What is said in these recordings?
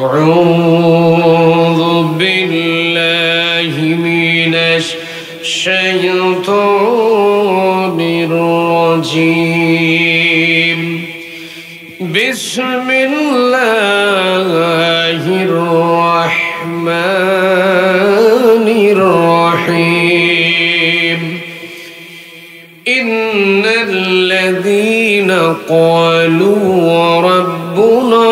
أعوذ بالله من الشيطان الرجيم بسم الله الرحمن الرحيم إن الذين قالوا ربنا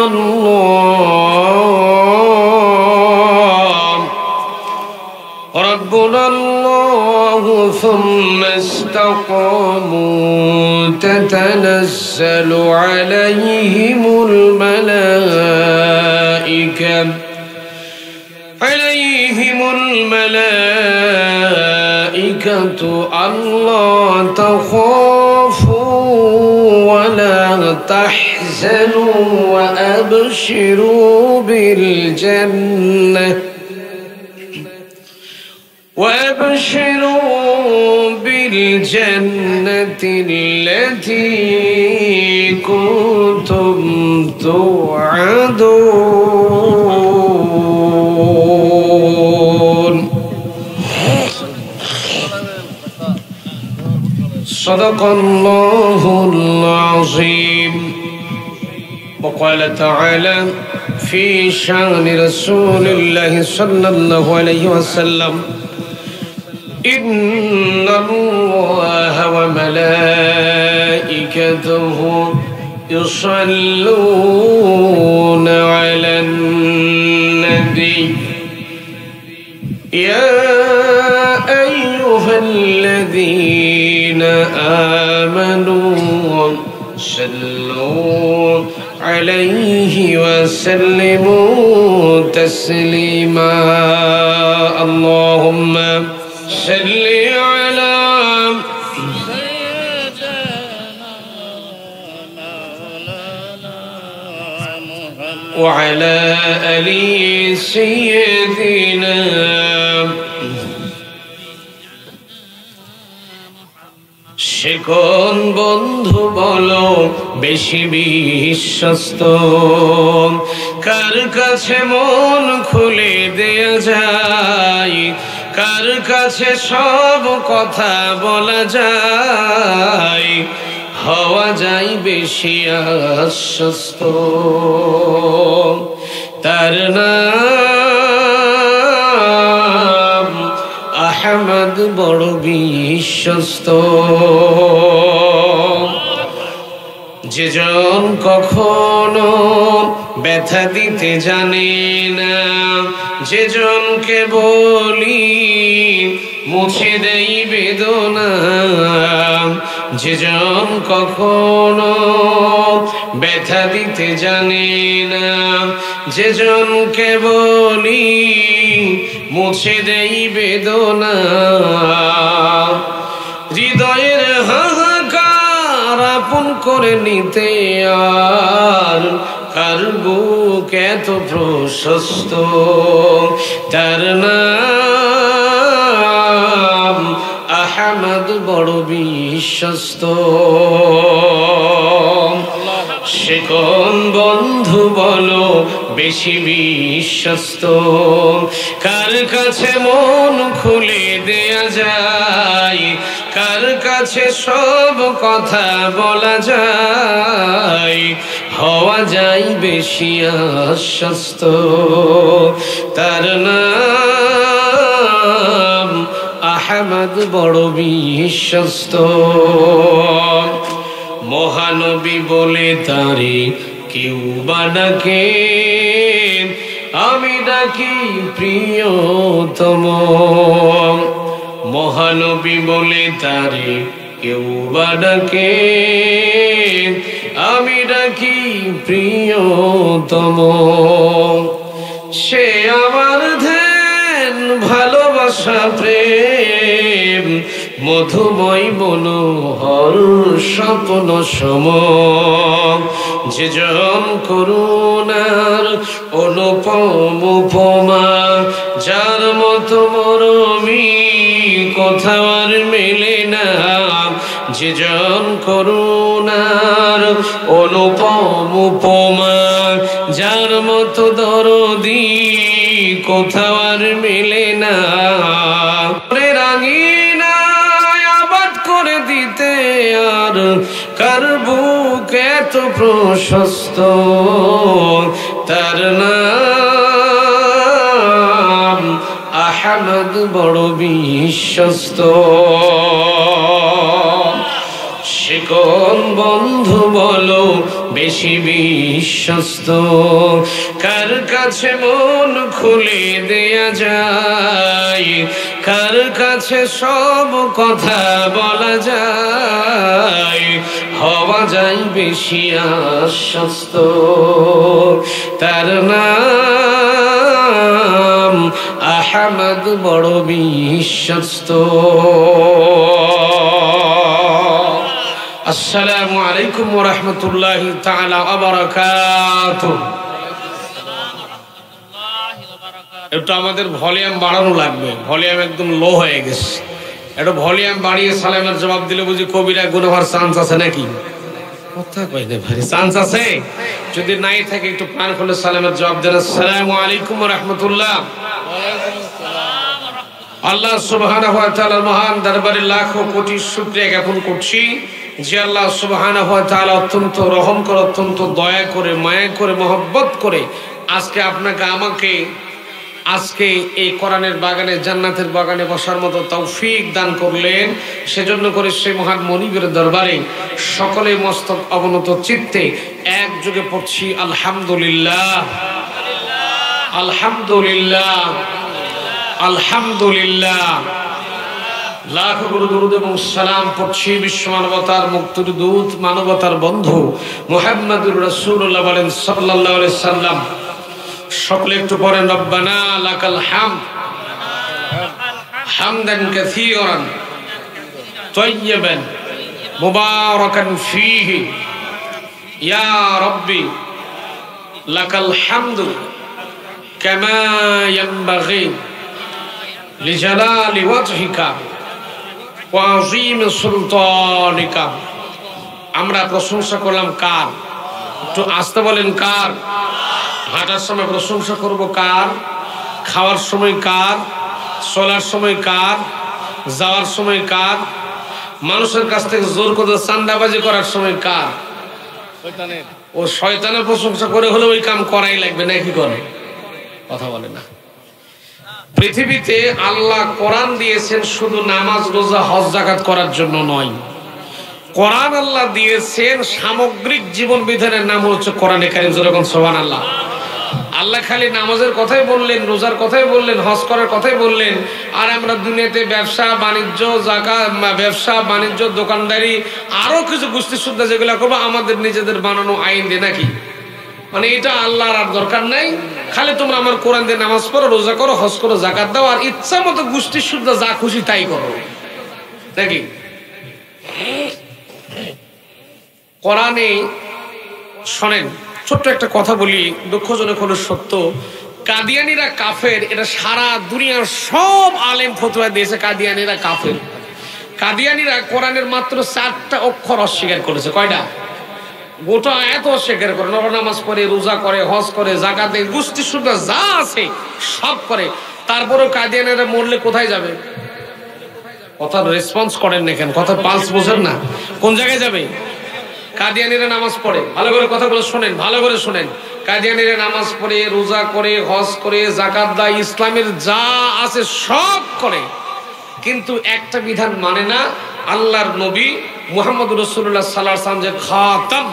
الله ثم استقاموا تتنزل عليهم الملائكة ألا تخافوا ولا تحزنوا وأبشروا بالجنة التي كنتم توعدون صدق الله العظيم. وقال تعالى في شأن رسول الله صلى الله عليه وسلم إن الله وملائكته يصلون على النبي يا أيها الذين آمنوا صلوا عليه وسلموا تسليما. اللهم صل على وعلى آل سيدنا শিকন বন্ধু বলো বেশি বিশ্বস্ত কার কাছে মন খুলে দেয়া যায়, কার কাছে সব কথা বলা যায়, হওয়া যায় বেশি আশ্বস্ত। তার নাম আহমদ বড় বিশ্বস্ত। যেজন কখনো ব্যথা দিতে জানে না, যেজনকে বলি মুছে দেই বেদনা, যেজন কখনো ব্যথা দিতে জানে না, যেজনকে বলি মুছে দেই বেদনা। হৃদয়ের হাহাকার আপন করে নিতে আর কার বুক এত প্রশস্ত। তার নাম আহমদ বড় বিশ্বস্ত। সে কোন বন্ধু বলো বেশি বিশ্বস্ত, কার কাছে মন খুলে দেয়া যায়, কার কাছে সব কথা বলা যায়, হওয়া যায় বেশি আশ্বস্ত। তার নাম আহমদ বড় বিশ্বস্ত। মহানবী বলে তারে কেউ বা ডাকে, আমি ডাকি প্রিয়তম। মহানবী বলে তারে কেউ বা ডাকে, আমি ডাকি প্রিয়তম। সে আমার ধ্যান ভালোবাসা প্রেম মধুময় মনোহর স্বপ্ন সম। যেজন করুণার অনুপম উপমা, যার মতো মরমী কোথাও আর মেলে না। যেজন করুণার অনুপম উপমা, যার মতো দরদি কোথাও আর মেলে না। রাঙিনায় আবাদ করে দিতে আর কার বুক এত প্রশস্ত, তার নাম আহমদ বড় বিশ্বস্ত। সে কোন বন্ধু বলো বেশি বিশ্বস্ত, কার কাছে মন খুলে দেয়া যায়, কার কাছে সব কথা বলা যায়, হওয়া যায় বেশি আশ্বস্ত, তার নাম আহমদ বড় বিশ্বস্ত। আসসালামু আলাইকুম ওয়া রাহমাতুল্লাহি তাআলা ওয়া বারাকাতুহু। একটু আমাদের ভলিউম বাড়ানো লাগবে, ভলিউম একদম লো হয়ে গেছে। একটু ভলিউম বাড়িয়ে সালামের জবাব দিলে বুঝি কবিরা গুনাহর চান্স আছে নাকি? কথা কই না ভাই, চান্স আছে? যদি নাই থাকে একটু প্রাণ খুলে সালামের জবাব দেন। আসসালামু আলাইকুম ওয়া রাহমাতুল্লাহ। আল্লাহ সুবহানাহু ওয়া তাআলার মহান দরবারে লাখো কোটি শুকরিয়া জ্ঞাপন করছি যে আল্লাহ সুবহানাহু ওয়া তাআলা অত্যন্ত রহম করে, অত্যন্ত দয়া করে, মায়া করে, মহব্বত করে আজকে আপনাকে আমাকে আজকে এই কোরআনের বাগানে, জান্নাতের বাগানে বসার মতো তৌফিক দান করলেন। সেজন্য করে সেই মহান মনিবের দরবারে সকলে মস্তক অবনত চিত্তে একযোগে পড়ছি আলহামদুলিল্লাহ, আলহামদুলিল্লাহ, আলহামদুলিল্লাহ। লাখ দরুদ এবং সালাম পড়ছি বিশ্ব মানবতার মুক্তির দূত, মানবতার বন্ধু মুহাম্মদুর রাসূলুল্লাহ বলেন সাল্লাল্লাহু আলাইহি সাল্লাম। সকলে একটু পড়েন রব্বানা লাকাল হামদ হামদান কাসীরান তাইয়্যিবান মুবারাকান ফীহি ইয়া রাব্বি লাকাল হামদু কামা ইয়ানবাগি লিজালালি ওয়াজহিকা ওয়া আযীম সুলতানিকা। আমরা প্রশংসা করলাম কার? একটু আস্তে বলেন কার? হাঁটার সময় প্রশংসা করব কার? খাওয়ার সময় কার? চলার সময় কার? যাওয়ার সময় কার? মানুষের কাছ থেকে জোর করে চান্দাবাজি করার সময় কার? ও শয়তানের প্রশংসা করে হলে ওই কাম করাই লাগবে না, কি করে? কথা বলে না। পৃথিবীতে আল্লাহ কোরআন দিয়েছেন শুধু নামাজ, রোজা, হজ, যাকাত করার জন্য নয়। কোরআন আল্লাহ দিয়েছেন সামগ্রিক জীবন বিধানের নাম হচ্ছে কোরআনে কারীম। যেরকম সুবহানাল্লাহ। আল্লাহ খালি নামাজের কথাই বললেন, রোজার কথাই বললেন, হজ করার কথাই বললেন, আর আমরা দুনিয়াতে ব্যবসা বাণিজ্য, যাকাত, ব্যবসা বাণিজ্য, দোকানদারি, আরো কিছু গোষ্ঠী শুদ্ধা যেগুলো করবো আমাদের নিজেদের বানানো আইন দিয়ে নাকি? মানে এটা আল্লাহর আর দরকার নাই। খালি তোমরা আমার কোরআন দিয়ে নামাজ পড়ো, রোজা করো, হজ করো, যাকাত দাও, আর ইচ্ছা মতো গোষ্ঠী শুদ্ধা যা খুশি তাই করো নাকি? কোরআনে শোনেন, ছোট্ট একটা কথা বলি, দুঃখজনক হলো সত্য। কাদিয়ানীরা কাফের, এটা সারা দুনিয়ার সব আলেম ফতোয়া দিয়েছে কাদিয়ানীরা কাফের। কাদিয়ানীরা কোরআনের মাত্র 4টা অক্ষর অস্বীকার করেছে। কয়টা? গোটা আয়াত অস্বীকার করে। নামাজ পড়ে, রোজা করে, হজ করে, যাকাত দেয়, গোষ্ঠী শুদ্ধ যা আছে সব করে। তারপরেও কাদিয়ানীরা মরলে কোথায় যাবে? কথা রেসপন্স করেন না কেন? কথা পালস বোঝেন না? কোন জায়গায় যাবে? কাদিয়ানীরা নামাজ পড়ে, ভালো করে কথাগুলো শোনেন, ভালো করে শোনেন। কাদিয়ানীরা নামাজ পড়ে, রোজা করে, হজ করে, যাকাত দেয়, ইসলামের যা আছে সব করে, কিন্তু একটা বিধান মানে না। আল্লাহর নবী মুহাম্মদ রাসূলুল্লাহ সাল্লাল্লাহু আলাইহি ওয়াসাল্লাম যে খাতাম,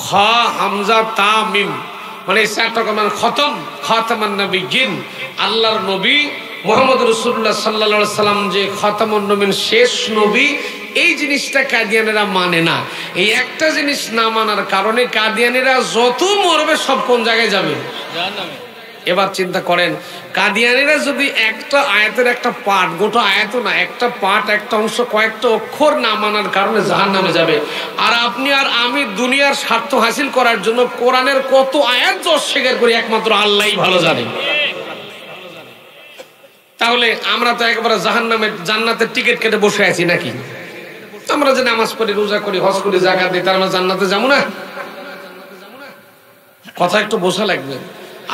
খা হামজা তা মিম, মানে 4টা মানে খতম, খাতামান নবিয়্যিন। আল্লাহর নবী মুহাম্মদ রাসূলুল্লাহ সাল্লাল্লাহু আলাইহি ওয়াসাল্লাম যে খাতামুন নবীন, শেষ নবী, এই জিনিসটা কাদিয়ানীরা মানে না। এই একটা জিনিস না মানার কারণে কাদিয়ানীরা যত মরবে সব কোন জায়গায় যাবে? জাহান্নামে। এবার চিন্তা করেন, কাদিয়ানীরা যদি একটা আয়াতের একটা পাঠ, গোটা আয়াত না, একটা পাঠ, একটা অংশ, কয়েকটা অক্ষর না মানার কারণে জাহান্নামে যাবে, আর আপনি আর আমি দুনিয়ার স্বার্থ হাসিল করার জন্য কোরআনের কত আয়াত অস্বীকার করি একমাত্র আল্লাহই ভালো জানে। তাহলে আমরা তো একবারে জাহান্নামের জান্নাতের টিকিট কেটে বসে আছি নাকি? আমরা যে নামাজ পড়ি, রোজা করি, হজ করি, যাকাত দিই, তার আমরা জান্নাতে যাবো না? কথা একটু বোঝা লাগবে।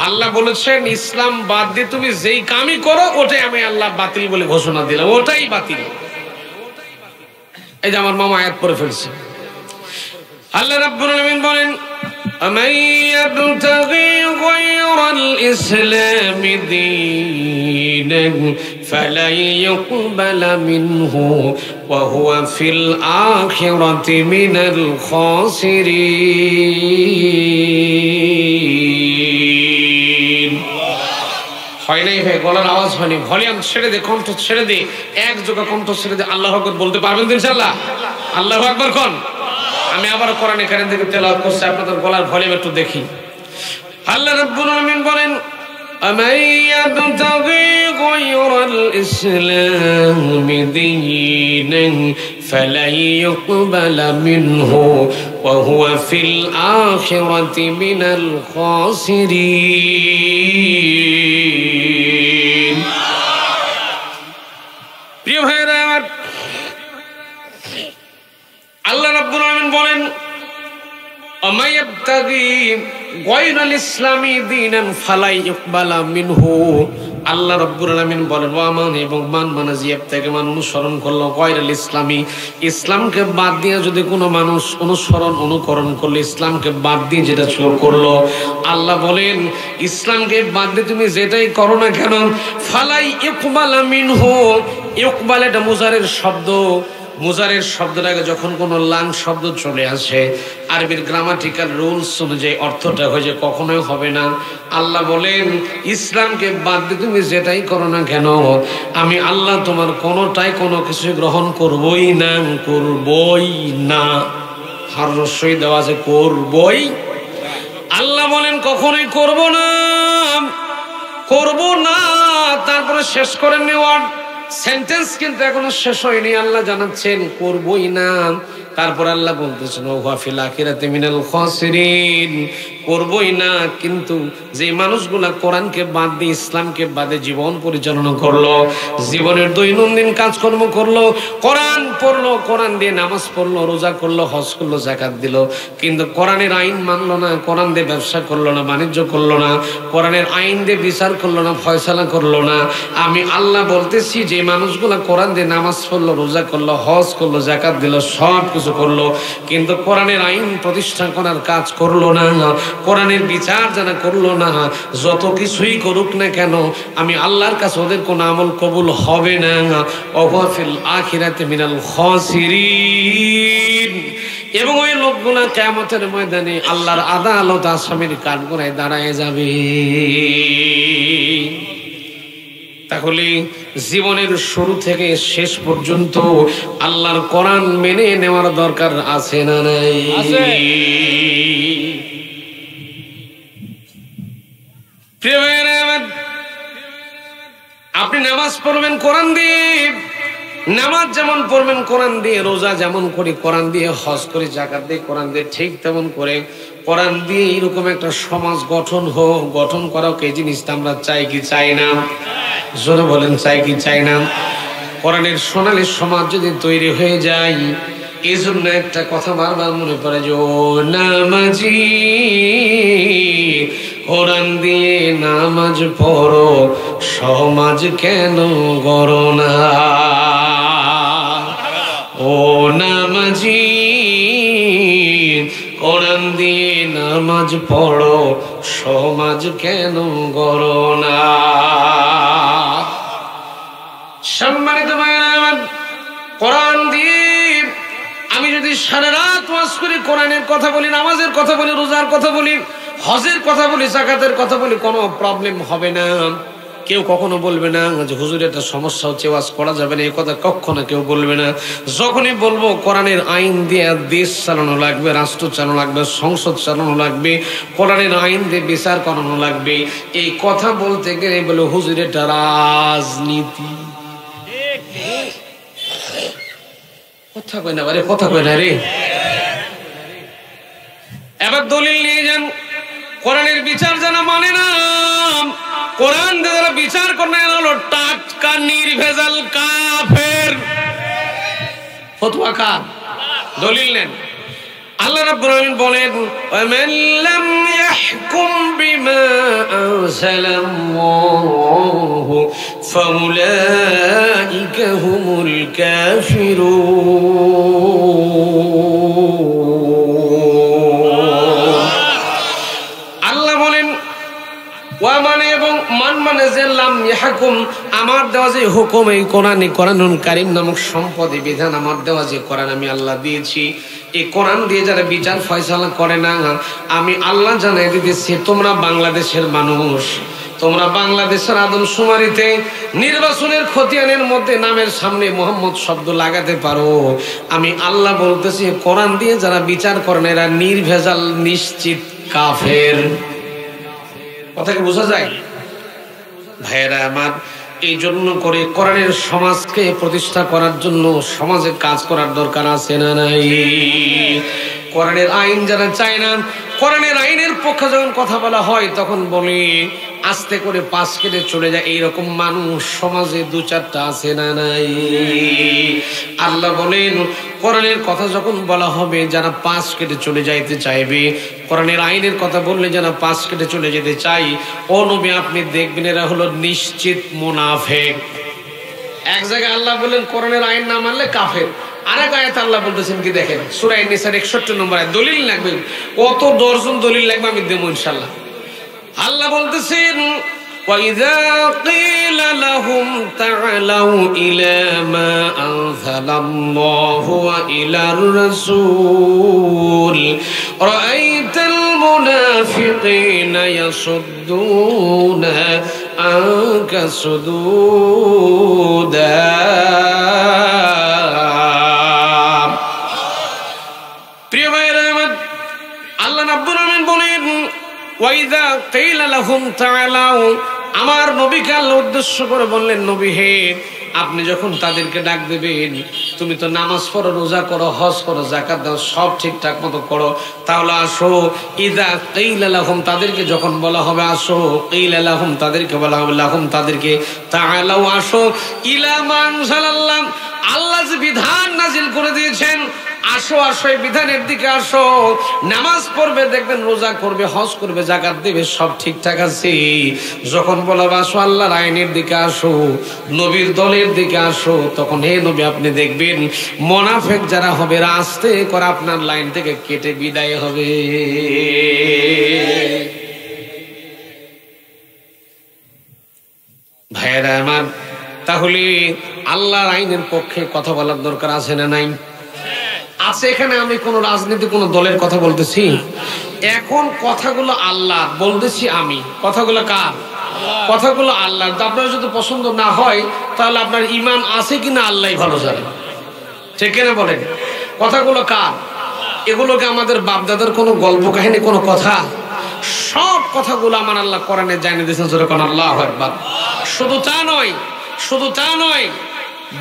আল্লাহ বলেছেন ইসলাম বাদ দিয়ে তুমি যেই কামই করো ওটাই আমি আল্লাহ বাতিল বলে ঘোষণা দিলাম, ওটাই বাতিল। এই যে আমার মামা আয়াত পড়ে ফেলছে। আল্লাহ রাব্বুল আলামিন বলেন আমান ইয়াবতাগি গায়রাল ইসলামি দীনান ফালাই ইউকবালা মিনহু ওয়া হুয়া ফিল আখিরাতি মিনাল খাসিরিন। হয় নাই ভাই, গলার আওয়াজ হয়নি, ভলিউম ছেড়ে দে, কণ্ঠ ছেড়ে দে, এক যোগা কণ্ঠ ছেড়ে দে। আল্লাহু আকবার বলতে পারবেন তো ইনশাআল্লাহ? আল্লাহু আকবার কোন। আমি আবার কোরআন কারীম থেকে তেলাওয়াত করছি, আপনাদের গলার ভলিউম একটু দেখি। আল্লাহ রাব্বুল আলামিন বলেন আমান ইয়াবতাগি গায়রাল ইসলামি দীনান ফালাই ইউকবালা মিনহু ওয়া হুয়া ফিল আখিরাতি মিনাল খাসিরিন। প্রিয় ভাইরা আমার, আল্লাহ রাব্বুল আলামিন বলেন আমান ইয়াবতাগি গায়রাল ইসলামি দীনান ফালাই ইউকবালা মিনহু। আল্লাহ রাব্বুল আলামিন বলেন ওয়া মান এবং মান মানে ইয়াবতাগি মান অনুসরণ করলো গায়রাল ইসলামি, ইসলামকে বাদ দিয়ে যদি কোনো মানুষ অনুকরণ করলো, ইসলামকে বাদ দিয়ে যেটা করলো, আল্লাহ বলেন ইসলামকে বাদ দিয়ে তুমি যেটাই করো না কেন, ফালাই ইউকবালা মিনহু। ইউকবাল এটা মুজারের শব্দ। মুজারের শব্দটাকে যখন কোনো লাং শব্দ চলে আসে, আরবির গ্রামাটিক্যাল রুলস অনুযায়ী অর্থটা হয়ে যায় কখনোই হবে না। আল্লাহ বলেন ইসলামকে বাদ দিয়ে তুমি যেটাই করো না কেন, আমি আল্লাহ তোমার কোনোটাই কোনো কিছু গ্রহণ করবই না, করবই না। হার রসই দেওয়া আছে করবই। আল্লাহ বলেন কখনোই করব না, করব না। তারপরে শেষ করে নেওয়ার সেন্টেন্স কিন্তু এখনো শেষ হয়নি। আল্লাহ জানাচ্ছেন করবই না। তারপর আল্লাহ বলতেছেন ওয়া ফিল আখিরাতি মিনাল খাসিরিন, করবই না। কিন্তু যে মানুষগুলা কোরআনকে বাদ দিয়ে ইসলামকে বাদে জীবন পরিচালনা করলো, জীবনের দৈনন্দিন কাজকর্ম করলো, কোরআন পড়লো, কোরআন দিয়ে নামাজ পড়লো, রোজা করলো, হজ করলো, যাকাত দিল, কিন্তু কোরআনের আইন মানলো না, কোরআন দিয়ে ব্যবসা করলো না, বাণিজ্য করলো না, কোরআনের আইন দিয়ে বিচার করলো না, ফয়সালা করলো না, আমি আল্লাহ বলতেছি যে মানুষগুলা কোরআন দিয়ে নামাজ পড়লো, রোজা করলো, হজ করলো, যাকাত দিল, সব কিছু করলো, কিন্তু কোরআনের আইন প্রতিষ্ঠা করার কাজ করলো না, কোরআনের বিচার যারা করলো না, যত কিছুই করুক না কেন আমি আল্লাহর কাছে ওদের কোনো আমল কবুল হবে না। ওয়া ফিল আখিরাতি মিনাল খাসিরিন। এবং ওই লোকগুলা কিয়ামতের ময়দানে আল্লাহর আদালত আসামির কাঠগড়ায় দাঁড়ায় যাবে। তাহলে জীবনের শুরু থেকে শেষ পর্যন্ত আল্লাহর কোরআন মেনে নেওয়ার দরকার আছে না নাই? আপনি নামাজ পড়বেন কোরআন দিয়ে, নামাজ যেমন পড়বেন কোরআন দিয়ে, রোজা যেমন করি কোরআন দিয়ে, হজ করে, যাকাত দিয়ে কোরআন দিয়ে, ঠিক তেমন করে কোরআন দিয়ে এরকম একটা সমাজ গঠন করা এই জিনিসটা আমরা চাই কি চাই না? জোরে বলেন চাই কি চাই না? কোরআনের সোনালী সমাজ যদি তৈরি হয়ে যায়, এই জন্য একটা কথা বারবার মনে পড়ে যে ও নামাজি কোরআন দিয়ে নামাজ পড়ো, সমাজ কেন গড়ো না? ও নামাজি কোরআন দিয়ে নামাজ পড়ো, সমাজ কেন গড়ো না? সম্মানিত ভাইরা, কোরআন দিয়ে আমি যদি সারা রাত ওয়াজ করি, কোরআনের কথা বলি, নামাজের কথা বলি, রোজার কথা বলি, হজের কথা বলি, যাকাতের কথা বলি, কোনো প্রবলেম হবে না। কেউ কখনো বলবে না যে হুজুর একটা সমস্যা হচ্ছে, ওয়াজ করা যাবে না, এই কথা কখনো কেউ বলবে না। যখনই বলবো কোরআনের আইন দিয়ে দেশ চালানো লাগবে, রাষ্ট্র চালানো লাগবে, সংসদ চালানো লাগবে, কোরআনের আইন দিয়ে বিচার করানো লাগবে, এই কথা বলতে গেলে বলে হুজুর এটা রাজনীতি। কথা কয় না রে, কথা কয় না রে। এবার দলিল নিয়ে যান, কোরআনের বিচার জানা মানে না, কোরআন যারা বিচার করে হলো টাটকা নির্ভেজাল কাফের। ফতোয়া কার? দলিল নেন। আল্লাহ রাব্বুল আলামিন বলেন ওয়ামান লাম يحكم بما أنزل الله فأولئك هم الكافرون আল্লাহ বলেন ওয়া মানে এবং মান মানে যে লাম ইয়াহকুম আমার দেওয়া যে হুকুম এই কোরআনুল কারীম নামক সম্পদে বিধান আমার দেওয়া যে কোরআন আমি আল্লাহ দিয়েছি এই কোরআন দিয়ে যারা বিচার ফয়সালা করে না আমি আল্লাহ জানাই দিতেছি তোমরা বাংলাদেশের মানুষ তোমরা বাংলাদেশের আদমশুমারিতে নির্বাচনের খতিয়ানের মধ্যে নামের সামনে মোহাম্মদ শব্দ লাগাতে পারো আমি আল্লাহ বলতেছি কোরআন দিয়ে যারা বিচার করে না এরা নির্ভেজাল নিশ্চিত কাফের কথা কি বোঝা যায় ভাইয়েরা আমার এই জন্য করে কোরআনের সমাজকে প্রতিষ্ঠা করার জন্য সমাজে কাজ করার দরকার আছে না নাই কোরআনের আইন যারা চায় না কোরআনের আইনের পক্ষে যখন কথা বলা হয় তখন বলে আস্তে করে পাশ কেটে চলে যায় এইরকম মানুষ সমাজে দু চারটা আছে না নাই আল্লাহ বলেন কোরআনের কথা যখন বলা হবে যারা পাশ কেটে চলে যাইতে চাইবে কোরআনের আইনের কথা বললে যারা পাশ কেটে চলে যেতে চাই ও নবী আপনি দেখবেন এরা হলো নিশ্চিত মুনাফিক এক জায়গায় আল্লাহ বলেন কোরআনের আইন না মানলে কাফের আরেক আয়াতে আল্লাহ বলতেছেন কি দেখেন সূরা নিসার 61 নম্বর আয়াত দলিল লাগবে কত দর্জন দলিল লাগবে আমি দেব ইনশাআল্লাহ আল্লাহ বলতেছেন وَإِذَا قِيلَ لَهُمْ تَعَالَوْا إِلَى مَا أَنزَلَ اللَّهُ وَإِلَى الرَّسُولِ رَأَيْتَ الْمُنَافِقِينَ يَصُدُّونَ عَنكَ صُدُودًا প্রিয় ভাইরা আমার আল্লাহ রাব্বুল আলামিন বলেন ওয়াইদা কিলা লাহুম তাআলাউ আমার নবীকে আল্লাহ উদ্দেশ্য করে বললেন নবী হে আপনি যখন তাদেরকে ডাক দেবেন তুমি তো নামাজ পড়ো রোজা করো হজ করো যাকাত দাও সব ঠিকঠাক মতো করো তাহলে আসো ইদা কিলা লাহুম তাদেরকে যখন বলা হবে আসো কিলা লাহুম তাদেরকে বলা হবে লাহুম তাদেরকে তাআলাউ আসো ইলা মান সাল্লাল্লাহ আল্লাহ যে বিধান নাজিল করে দিয়েছেন আসো আসো এই বিধানের দিকে আসো নামাজ পড়বে দেখবেন রোজা করবে হজ করবে যাকাত দেবে সব ঠিকঠাক আছে যখন বলবে আসো আল্লাহর আইনের দিকে আসো নবীর দলের দিকে আসো তখন হে নবী আপনি দেখবেন মুনাফিক যারা হবে আস্তে করে আপনার লাইন থেকে কেটে বিদায় হবে ভাইরা আমার তাহলে আল্লাহর আইনের পক্ষে কথা বলার দরকার আছে না নাই আছে এখানে আমি কোন রাজনীতি কোন দলের কথা বলতেছি এখন কথাগুলো আল্লাহ বলতেছি আমি কথাগুলো কার কথাগুলো আল্লাহ আপনার যদি পছন্দ না হয় তাহলে আপনার ঈমান আছে কিনা আল্লাহই ভালো জানে ঠিক কিনা বলেন কথাগুলো কার এগুলোকে আমাদের বাপদাদার কোনো গল্প কাহিনী কোনো কথা সব কথাগুলো আমার আল্লাহ কোরআনে জানিয়ে দিয়েছেন যেরকম আল্লাহু আকবার শুধু তা নয়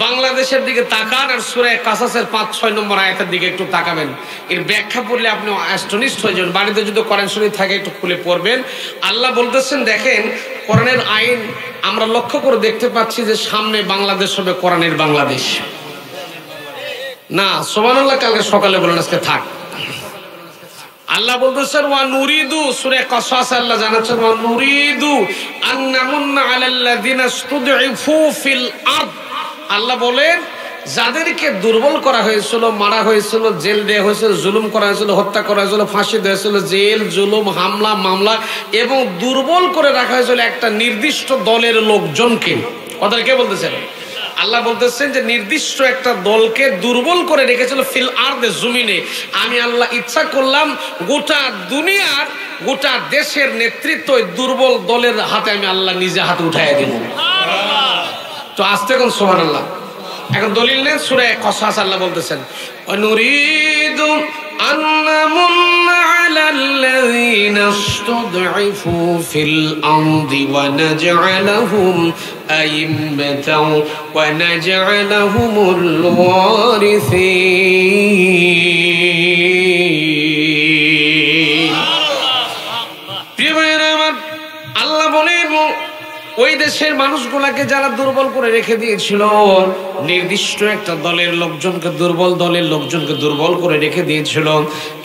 বাংলাদেশের দিকে তাকান আর সূরা কাসাসের 5-6 নম্বর আয়াতের দিকে একটু তাকাবেন এর ব্যাখ্যা পড়লে আপনি অ্যাস্টনিশড হয়ে যাবেন বাড়িতে যদি কোরআন শরীফ থাকে একটু খুলে পড়বেন আল্লাহ বলতেছেন দেখেন কোরআনের আইন আমরা লক্ষ্য করে দেখতে পাচ্ছি যে সামনে বাংলাদেশ হবে কোরআনের বাংলাদেশ না সুবহানাল্লাহ কালকে সকালে বলেন আজকে থাক আল্লাহ বলতেছেন ওয়া নুরিদু সূরা কাসাস আল্লাহ জানাচ্ছেন ওয়া নুরিদু আন্নামুন্না আলাল্লাযিনা ইসতুদঈফু ফিল আরদ আল্লাহ বলেন যাদেরকে দুর্বল করা হয়েছিল মারা হয়েছিল জেল দেওয়া হয়েছিল জুলুম করা হয়েছিল হত্যা করা হয়েছিল ফাঁসি দেওয়া হয়েছিল জেল জুলুম হামলা মামলা এবং দুর্বল করে রাখা হয়েছিল একটা নির্দিষ্ট দলের লোকজনকে ওদেরকে বলতেছেন আল্লাহ বলতেছেন যে নির্দিষ্ট একটা দলকে দুর্বল করে রেখেছিল ফিল আরদে জমিনে আমি আল্লাহ ইচ্ছা করলাম গোটা দুনিয়ার গোটা দেশের নেতৃত্ব দুর্বল দলের হাতে আমি আল্লাহ নিজে হাতে উঠাইয়া দিব তো আস্তে কোন সুবহানাল্লাহ এখন দলিল নেন সূরা কাসাস আল্লাহ বলতেছেন অনুরিদু আন্নামুন্না আলাল্লাযিনা ইসতুদঈফু ফিল আরদি ওয়া নাজআলাহুম আইম্মাতাও ওয়া নাজআলাহুমুল ওয়ারিসিন প্রিয় ভাইরা আমার আল্লাহ বলেন ওই দেশের মানুষগুলাকে যারা দুর্বল করে রেখে দিয়েছিল, নির্দিষ্ট একটা দলের লোকজনকে, দুর্বল দলের লোকজনকে দুর্বল করে রেখে দিয়েছিল।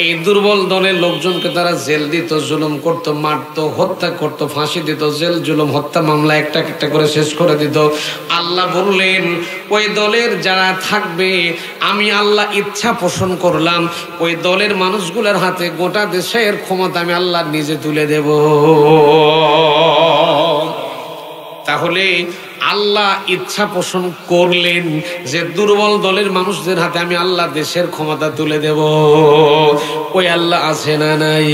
এই দুর্বল দলের লোকজনকে তারা জেল দিত, জুলুম করত, মারত, হত্যা করত, ফাঁসি দিত, জেল জুলুম হত্যা মামলা একটা একটা করে শেষ করে দিত। আল্লাহ বললেন ওই দলের যারা থাকবে আমি আল্লাহ ইচ্ছা পোষণ করলাম ওই দলের মানুষগুলোর হাতে গোটা দেশের ক্ষমতা আমি আল্লাহ নিজে তুলে দেব। তাহলে আল্লাহ ইচ্ছা পোষণ করলেন যে দুর্বল দলের মানুষদের হাতে আমি আল্লাহ দেশের ক্ষমতা তুলে দেব। ওই আল্লাহ আছে না নাই?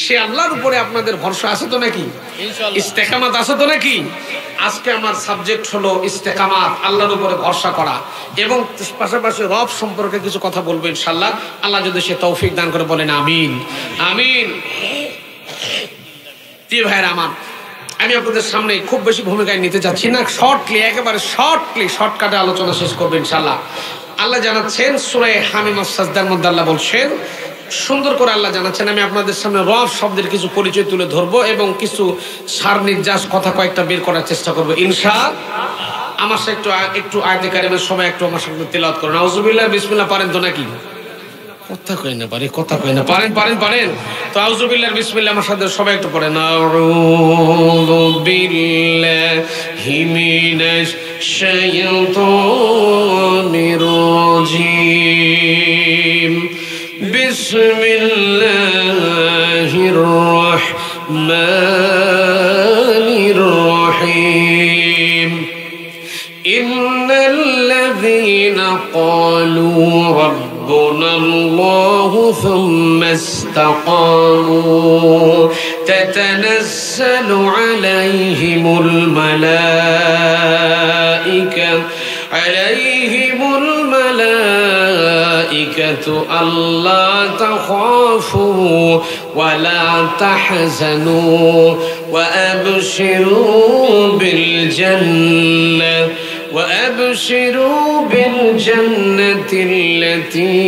সে আল্লাহর উপরে আপনাদের ভরসা আছে তো নাকি? ইস্তেকামাত আছে তো নাকি? আজকে আমার সাবজেক্ট হলো ইস্তেকামাত, আল্লাহর উপরে ভরসা করা, এবং পাশাপাশি রব সম্পর্কে কিছু কথা বলবো ইনশাআল্লাহ। আল্লাহ যদি সে তৌফিক দান করে বলেন আমিন। আমিন। প্রিয় ভাইরা আমার, আমি আপনাদের সামনে খুব বেশি ভূমিকায় নিতে যাচ্ছি না, শর্টলি, একেবারে শর্টকাটে আলোচনা শেষ করবো ইনশাআল্লাহ। আল্লাহ জানাচ্ছেন সূরা হামিম সাজদার মধ্যে, আল্লাহ বলছেন সুন্দর করে, আল্লাহ জানাচ্ছেন আমি আপনাদের সামনে রব শব্দের কিছু পরিচয় তুলে ধরবো এবং কিছু সার নির্যাস কথা কয়েকটা বের করার চেষ্টা করবো ইনশাআল্লাহ। আমার সাথে একটু আয়াতে কারিমের সময় একটু আমার সাথে তিলাওয়াত করুন। আউযুবিল্লাহ বিসমিল্লাহ পারেন তো নাকি? কথা কই না পারেন। তো আউযুবিল্লাহ বিসমিল্লাহ আমার সাথে সবাই একটু পড়েন। আউযু বিল্লাহি মিনাশ শাইতানির রাজিম। বিসমিল্লাহির রাহমানির রাহিম। ইন্নাল্লাযীনা ক্বালু ربنا الله ثم استقاموا تتنزل عليهم الملائكة ألا تخافوا ولا تحزنوا وأبشروا بالجنة التي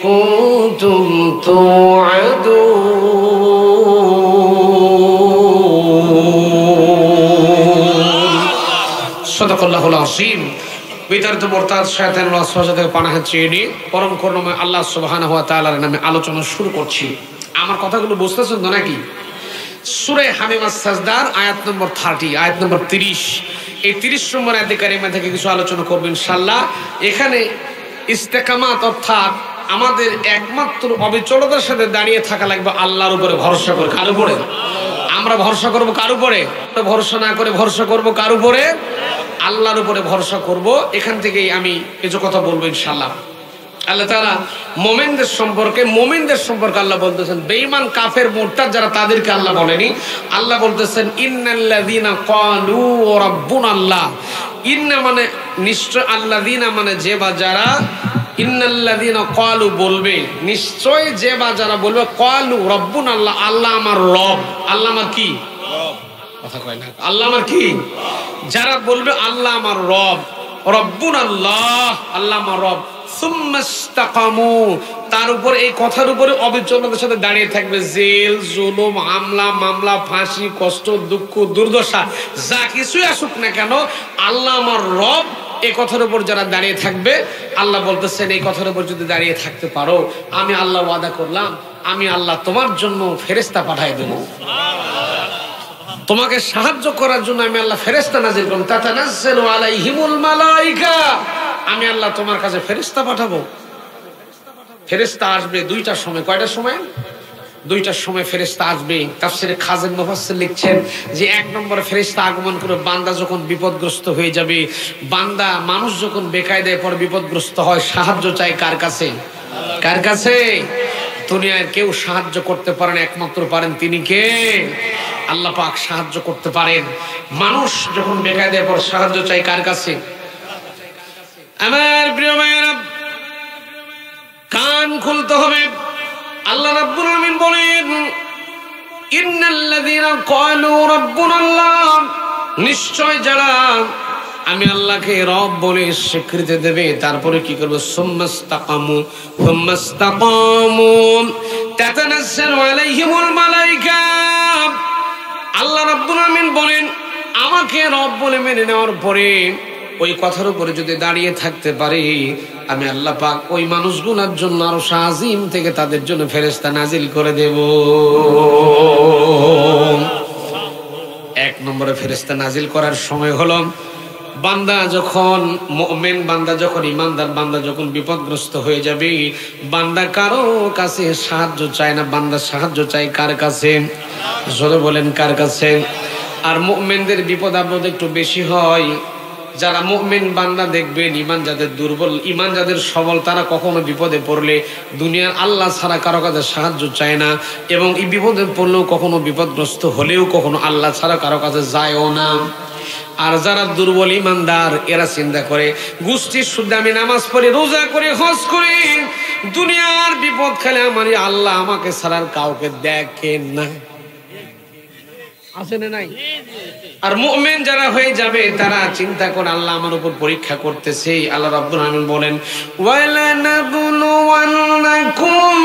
كنتم توعدون صدق الله العظيم। বিতাড়িত মুরতাদ শয়তানের ওয়াসওয়াসা থেকে পানাহ চেয়ে নিয়ে পরম করুণাময় আল্লাহ সুবহানাহু ওয়া তাআলার নামে আলোচনা শুরু করছি। আমার কথাগুলো বুঝতেছেন তো নাকি? সূরা হামিম সাজদার আয়াত নম্বর 30, আয়াত নম্বর 30, এই 30 নম্বর আয়াতে কারিমা থেকে কিছু আলোচনা করব ইনশাআল্লাহ। এখানে ইস্তেকামাত অর্থাৎ আমাদের একমাত্র অবিচলতার সাথে দাঁড়িয়ে থাকা লাগবে আল্লাহর উপরে ভরসা করে। কার উপরে? আমরা ভরসা করব কার উপরে? ভরসা না করে ভরসা করব কার উপরে? আল্লাহর উপরে ভরসা করব। এখান থেকেই আমি কিছু কথা বলবো ইনশাআল্লাহ। আল্লাহ তাআলা মুমিনদের সম্পর্কে আল্লাহ বলতেছেন, বেঈমান কাফের মুরতাদ যারা তাদেরকে আল্লাহ বলেনি, আল্লাহ বলতেছেন ইন্নাল্লাযীনা ক্বালু রাব্বুনাল্লাহ। ইন্না মানে নিশ্চয়, আল্লাযীনা মানে যে বা যারা, ইন্নাল্লাযীনা ক্বালু বলবে নিশ্চয়, যে বা যারা বলবে ক্বালু রাব্বুনাল্লাহ, আল্লাহ আমার রব। আল্লাহ আমার কি? রব। কথা কয় না, আল্লাহ আমার কি? যারা বলবে আল্লাহ আমার রব, রব্বুনাল্লাহ, আল্লাহ আমার রব, সুম্মা ইসতাকামু, তার উপর এই কথার উপরে অবিচলতার সাথে দাঁড়িয়ে থাকবে। জেল জুলুম, হামলা মামলা, ফাঁসি, কষ্ট, দুঃখ, দুর্দশা যা কিছুই আসুক না কেন, আল্লাহ আমার রব, এই কথার উপর যারা দাঁড়িয়ে থাকবে, আল্লাহ বলতেছেন এই কথার উপর যদি দাঁড়িয়ে থাকতে পারো, আমি আল্লাহ ওয়াদা করলাম, আমি আল্লাহ তোমার জন্য ফেরেশতা পাঠাই দেব। তোমাকে সাহায্য করার জন্য আমি আল্লাহ ফেরেশতা নাজিল করব। তাতানাজ্জালু আলাইহিমুল মালাইকা, আমি আল্লাহ তোমার কাছে ফেরেশতা পাঠাবো। ফেরেশতা আসবে দুইটার সময়। কয়টার সময়? দুইটার সময় ফেরেশতা আসবে। তাফসীরে খাজেন মুফাসসির লিখছেন যে 1 নম্বরে ফেরেশতা আগমন করে বান্দা যখন বিপদগ্রস্ত হয়ে যাবে, বান্দা মানুষ যখন বেকায়দায় পড়ে বিপদগ্রস্ত হয়, সাহায্য চাই কার কাছে? কার কাছে? দুনিয়ার কেউ সাহায্য করতে পারেন, একমাত্র পারেন তিনি কে? আল্লাহ পাক সাহায্য করতে পারেন। মানুষ যখন বেকায়দায় পড়ে সাহায্য চাই কার কাছে? আমার প্রিয় ভাইয়েরা, কান খুলতে হবে। আল্লাহ রাব্বুল আলামিন বলেন ইন্নাল্লাযীনা ক্বালু রাব্বুনাল্লাহ, নিশ্চয় যারা আমি আল্লাহকে রব বলে স্বীকৃতি দেবে, তারপরে কি করবে? সুম্মাস্তাকামু তাতানাজ্জালু আলাইহিমুল মালাইকা, আলামিন বলেন আমাকে রব বলে মেনে নেওয়ার পরে ওই কথার উপরে যদি দাঁড়িয়ে থাকতে পারে, আমি আল্লাহ পাক ওই মানুষগুলোর জন্য আরো আজিম থেকে তাদের জন্য ফেরেশতা নাজিল করে দেব। এক নম্বরে ফেরেশতা নাজিল করার সময় হলো বান্দা যখন মুমিন বান্দা যখন ইমানদার বান্দা যখন বিপদগ্রস্ত হয়ে যাবে, বান্দা কারো কাছে সাহায্য চায় না, বান্দা সাহায্য চায় কার কাছে? জোরে বলেন কার কাছে? আর মুমিনদের বিপদ আপদ একটু বেশি হয়। যারা মুমিন বান্দা দেখবেন ইমান যাদের দুর্বল, ইমান যাদের সবল, তারা কখনো বিপদে পড়লে দুনিয়ার আল্লাহ ছাড়া কারো কাছে সাহায্য চায় না, এবং এই বিপদে পড়লেও কখনো বিপদগ্রস্ত হলেও কখনো আল্লাহ ছাড়া কারো কাছে যায়ও না। আর যারা দুর্বল ইমানদার এরা চিন্তা করে গোষ্ঠীর শুদ্ধ আমি নামাজ পড়ি, রোজা করে, হজ করি, দুনিয়ার বিপদ খেলে আমারই আল্লাহ আমাকে ছাড়ার কাউকে দেখেন না, আছে না নাই? আর মুমিন যারা হয়ে যাবে তারা চিন্তা করে আল্লাহ আমার উপর পরীক্ষা করতেছে। আল্লাহ রাব্বুল আলামিন বলেন ওয়ালানাবলুওয়ান্নাকুম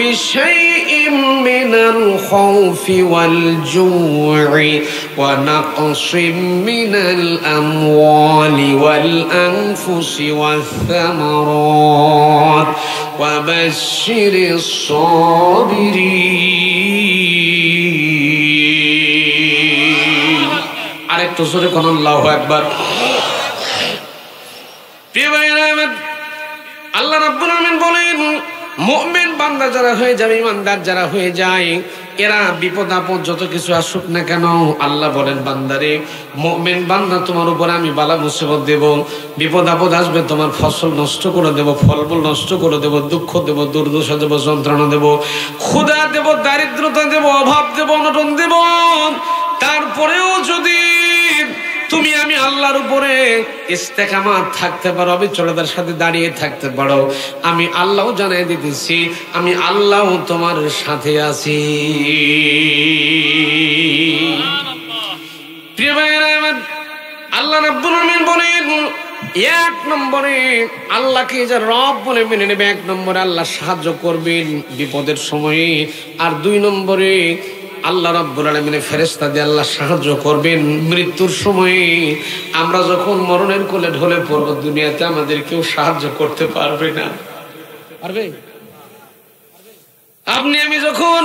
বিশাইইম মিনাল খাউফি ওয়াল জু'i ওয়া নাকসিম মিনাল আমওয়ালি ওয়াল আনফুসি ওয়াস সামারাত ওয়া বাশশিরিস সাবিরিন। আরেকটু জোরে কোন আল্লাহু আকবার। প্রিয় ভাইরা আমার, আল্লাহ রাব্বুল আলামিন বলেন মুমিন বান্দা যারা হয়ে যাবে, ইমানদার যারা হয়ে যায়, এরা বিপদ আপদ যত কিছু আসুক না কেন, আল্লাহ বলেন বান্দারে মুমিন বান্দা তোমার উপর আমি বালা মুসিবত দেব, বিপদ আপদ আসবে, তোমার ফসল নষ্ট করে দেব, ফলমূল নষ্ট করে দেব, দুঃখ দেব, দুর্দশা দেব, যন্ত্রণা দেব, ক্ষুধা দেব, দারিদ্রতা দেব, অভাব দেব, অনটন দেব। তারপরেও যদি তুমি আমি আল্লাহর উপরে ইস্তেকামাত থাকতে পারো, অবিচলতার সাথে দাঁড়িয়ে থাকতে পারো, আমি আল্লাহ জানাই দিতেছি আমি আল্লাহ তোমার সাথে আছি। প্রিয় ভাইরা আমার, আল্লাহ রাব্বুল আলামিন বলেন এক নম্বরে আল্লাহকে যে রব বলে মেনে নেবে, এক নম্বরে আল্লাহ সাহায্য করবেন বিপদের সময়ে, আর দুই নম্বরে আল্লাহ রাব্বুল আলামিনের ফেরেশতা দিয়ে আল্লাহ সাহায্য করবেন মৃত্যুর সময়ে। আমরা যখন মরণের কোলে ঢলে পড়ব, দুনিয়াতে আমাদের কেউ সাহায্য করতে পারবে না। পারবে? আপনি আমি যখন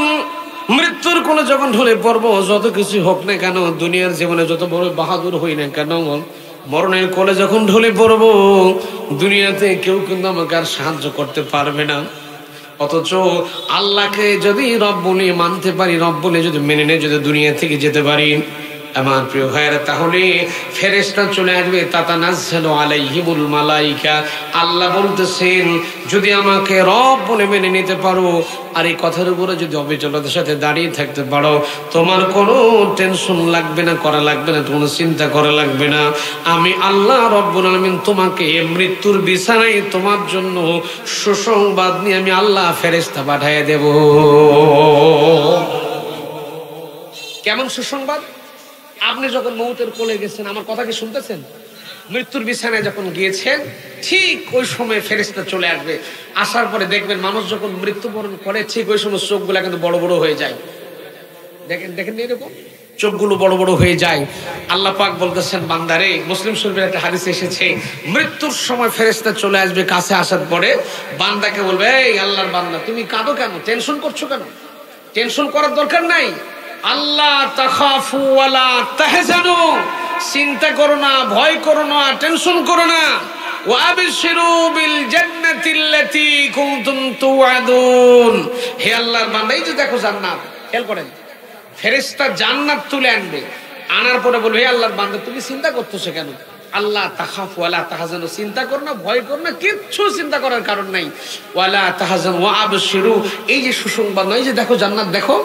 মৃত্যুর কোলে যখন ঢলে পড়ব, যত কিছু হোক না কেন, দুনিয়ার জীবনে যত বড় বাহাদুর হই না কেন, মরণের কোলে যখন ঢলে পড়ব, দুনিয়াতে কেউ কিন্তু আমাকে আর সাহায্য করতে পারবে না। অথচ আল্লাহকে যদি রব বলে মানতে পারি, রব বলে যদি মেনে নিয়ে যদি দুনিয়া থেকে যেতে পারি, আমার প্রিয় ভাইয়েরা, তাহলে ফেরেশতা চলে আসবে, তাতানাজ্জালু আলাইহিমুল মালাইকা। আল্লাহ বলতেছেন যদি আমাকে রব বলে মেনে নিতে পারো, আর এই কথার উপরে যদি অবিচলতার সাথে দাঁড়িয়ে থাকতে পারো, তোমার কোনো টেনশন লাগবে না, করা লাগবে না, কোনো চিন্তা করা লাগবে না। আমি আল্লাহ রব্বুল আলামিন তোমাকে মৃত্যুর বিছানায় তোমার জন্য সুসংবাদ নিয়ে আমি আল্লাহ ফেরেশতা পাঠিয়ে দেব। কেমন সুসংবাদ? আপনি যখন মৌতের কোলে গেছেন, আমার কথা কি শুনতেছেন? মৃত্যুর বিছানায় যখন গিয়েছেন, ঠিক ওই সময় ফেরেশতা চলে আসবে। আসার পরে দেখবেন মানুষ যখন মৃত্যুবরণ করে, ঠিক ওই সময় চোখগুলা কিন্তু বড় বড় হয়ে যায়। দেখেন দেখেন এরকম চোখগুলো বড় বড় হয়ে যায়। আল্লাহ পাক বলতেছেন বান্দারে, মুসলিম শরীফের একটা হাদিসে এসেছে, মৃত্যুর সময় ফেরেশতা চলে আসবে। কাছে আসার পরে বান্দাকে বলবে, এই আল্লাহর বান্দা তুমি কাঁদো কেন, টেনশন করছো কেন? টেনশন করার দরকার নাই। আল্লাহ তাখাফু ওয়ালা তাহজানু, চিন্তা করো না, ভয় করো না, টেনশন করো না। ওয়াবশিরু বিল জান্নাতিল্লাতী কুনতুম তুআদুন। হে আল্লাহর বান্দা, এই যে দেখো জান্নাত, খেয়াল করেন, ফেরেশতা জান্নাত তুলে আনবে, আনার পরে বলবে, হে আল্লাহর বান্দা তুমি চিন্তা করতেছো কেন? আল্লাহ তাখাফু ওয়ালা তাহজানু, চিন্তা করো না, ভয় করো না, কিচ্ছু চিন্তা করার কারণ নাই। ওয়ালা তাহজানু ওয়াবশিরু, এই যে সুসংবাদ, এই যে দেখো জান্নাত দেখো।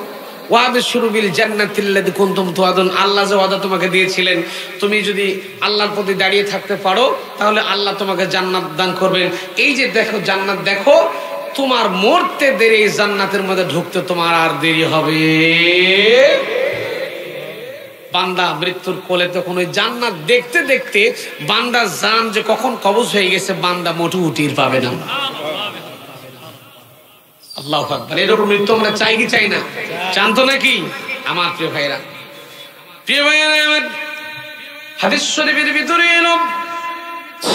ওয়াবশিরু বিল জান্নাতিল্লাতী কুনতুম তুআদুন, আল্লাহ যে ওয়াদা তোমাকে দিয়েছিলেন, তুমি যদি আল্লাহর প্রতি দাঁড়িয়ে থাকতে পারো, তাহলে আল্লাহ তোমাকে জান্নাত দান করবেন। এই যে দেখো জান্নাত দেখো, তোমার মরতে দেরি, জান্নাতের মধ্যে ঢুকতে তোমার আর দেরি হবে। বান্দা মৃত্যুর কোলে তখন ওই জান্নাত দেখতে দেখতে বান্দা জান যে কখন কবজ হয়ে গেছে, বান্দা মোটু উঠির পাবে না। আল্লাহু আকবার। এরকম মৃত্যু আমরা চাই কি চাই না? চান তো নাকি আমার প্রিয় ভাইরা? প্রিয় ভাইয়েরা আমার, হাদিস শরীফের ভিতরে এলো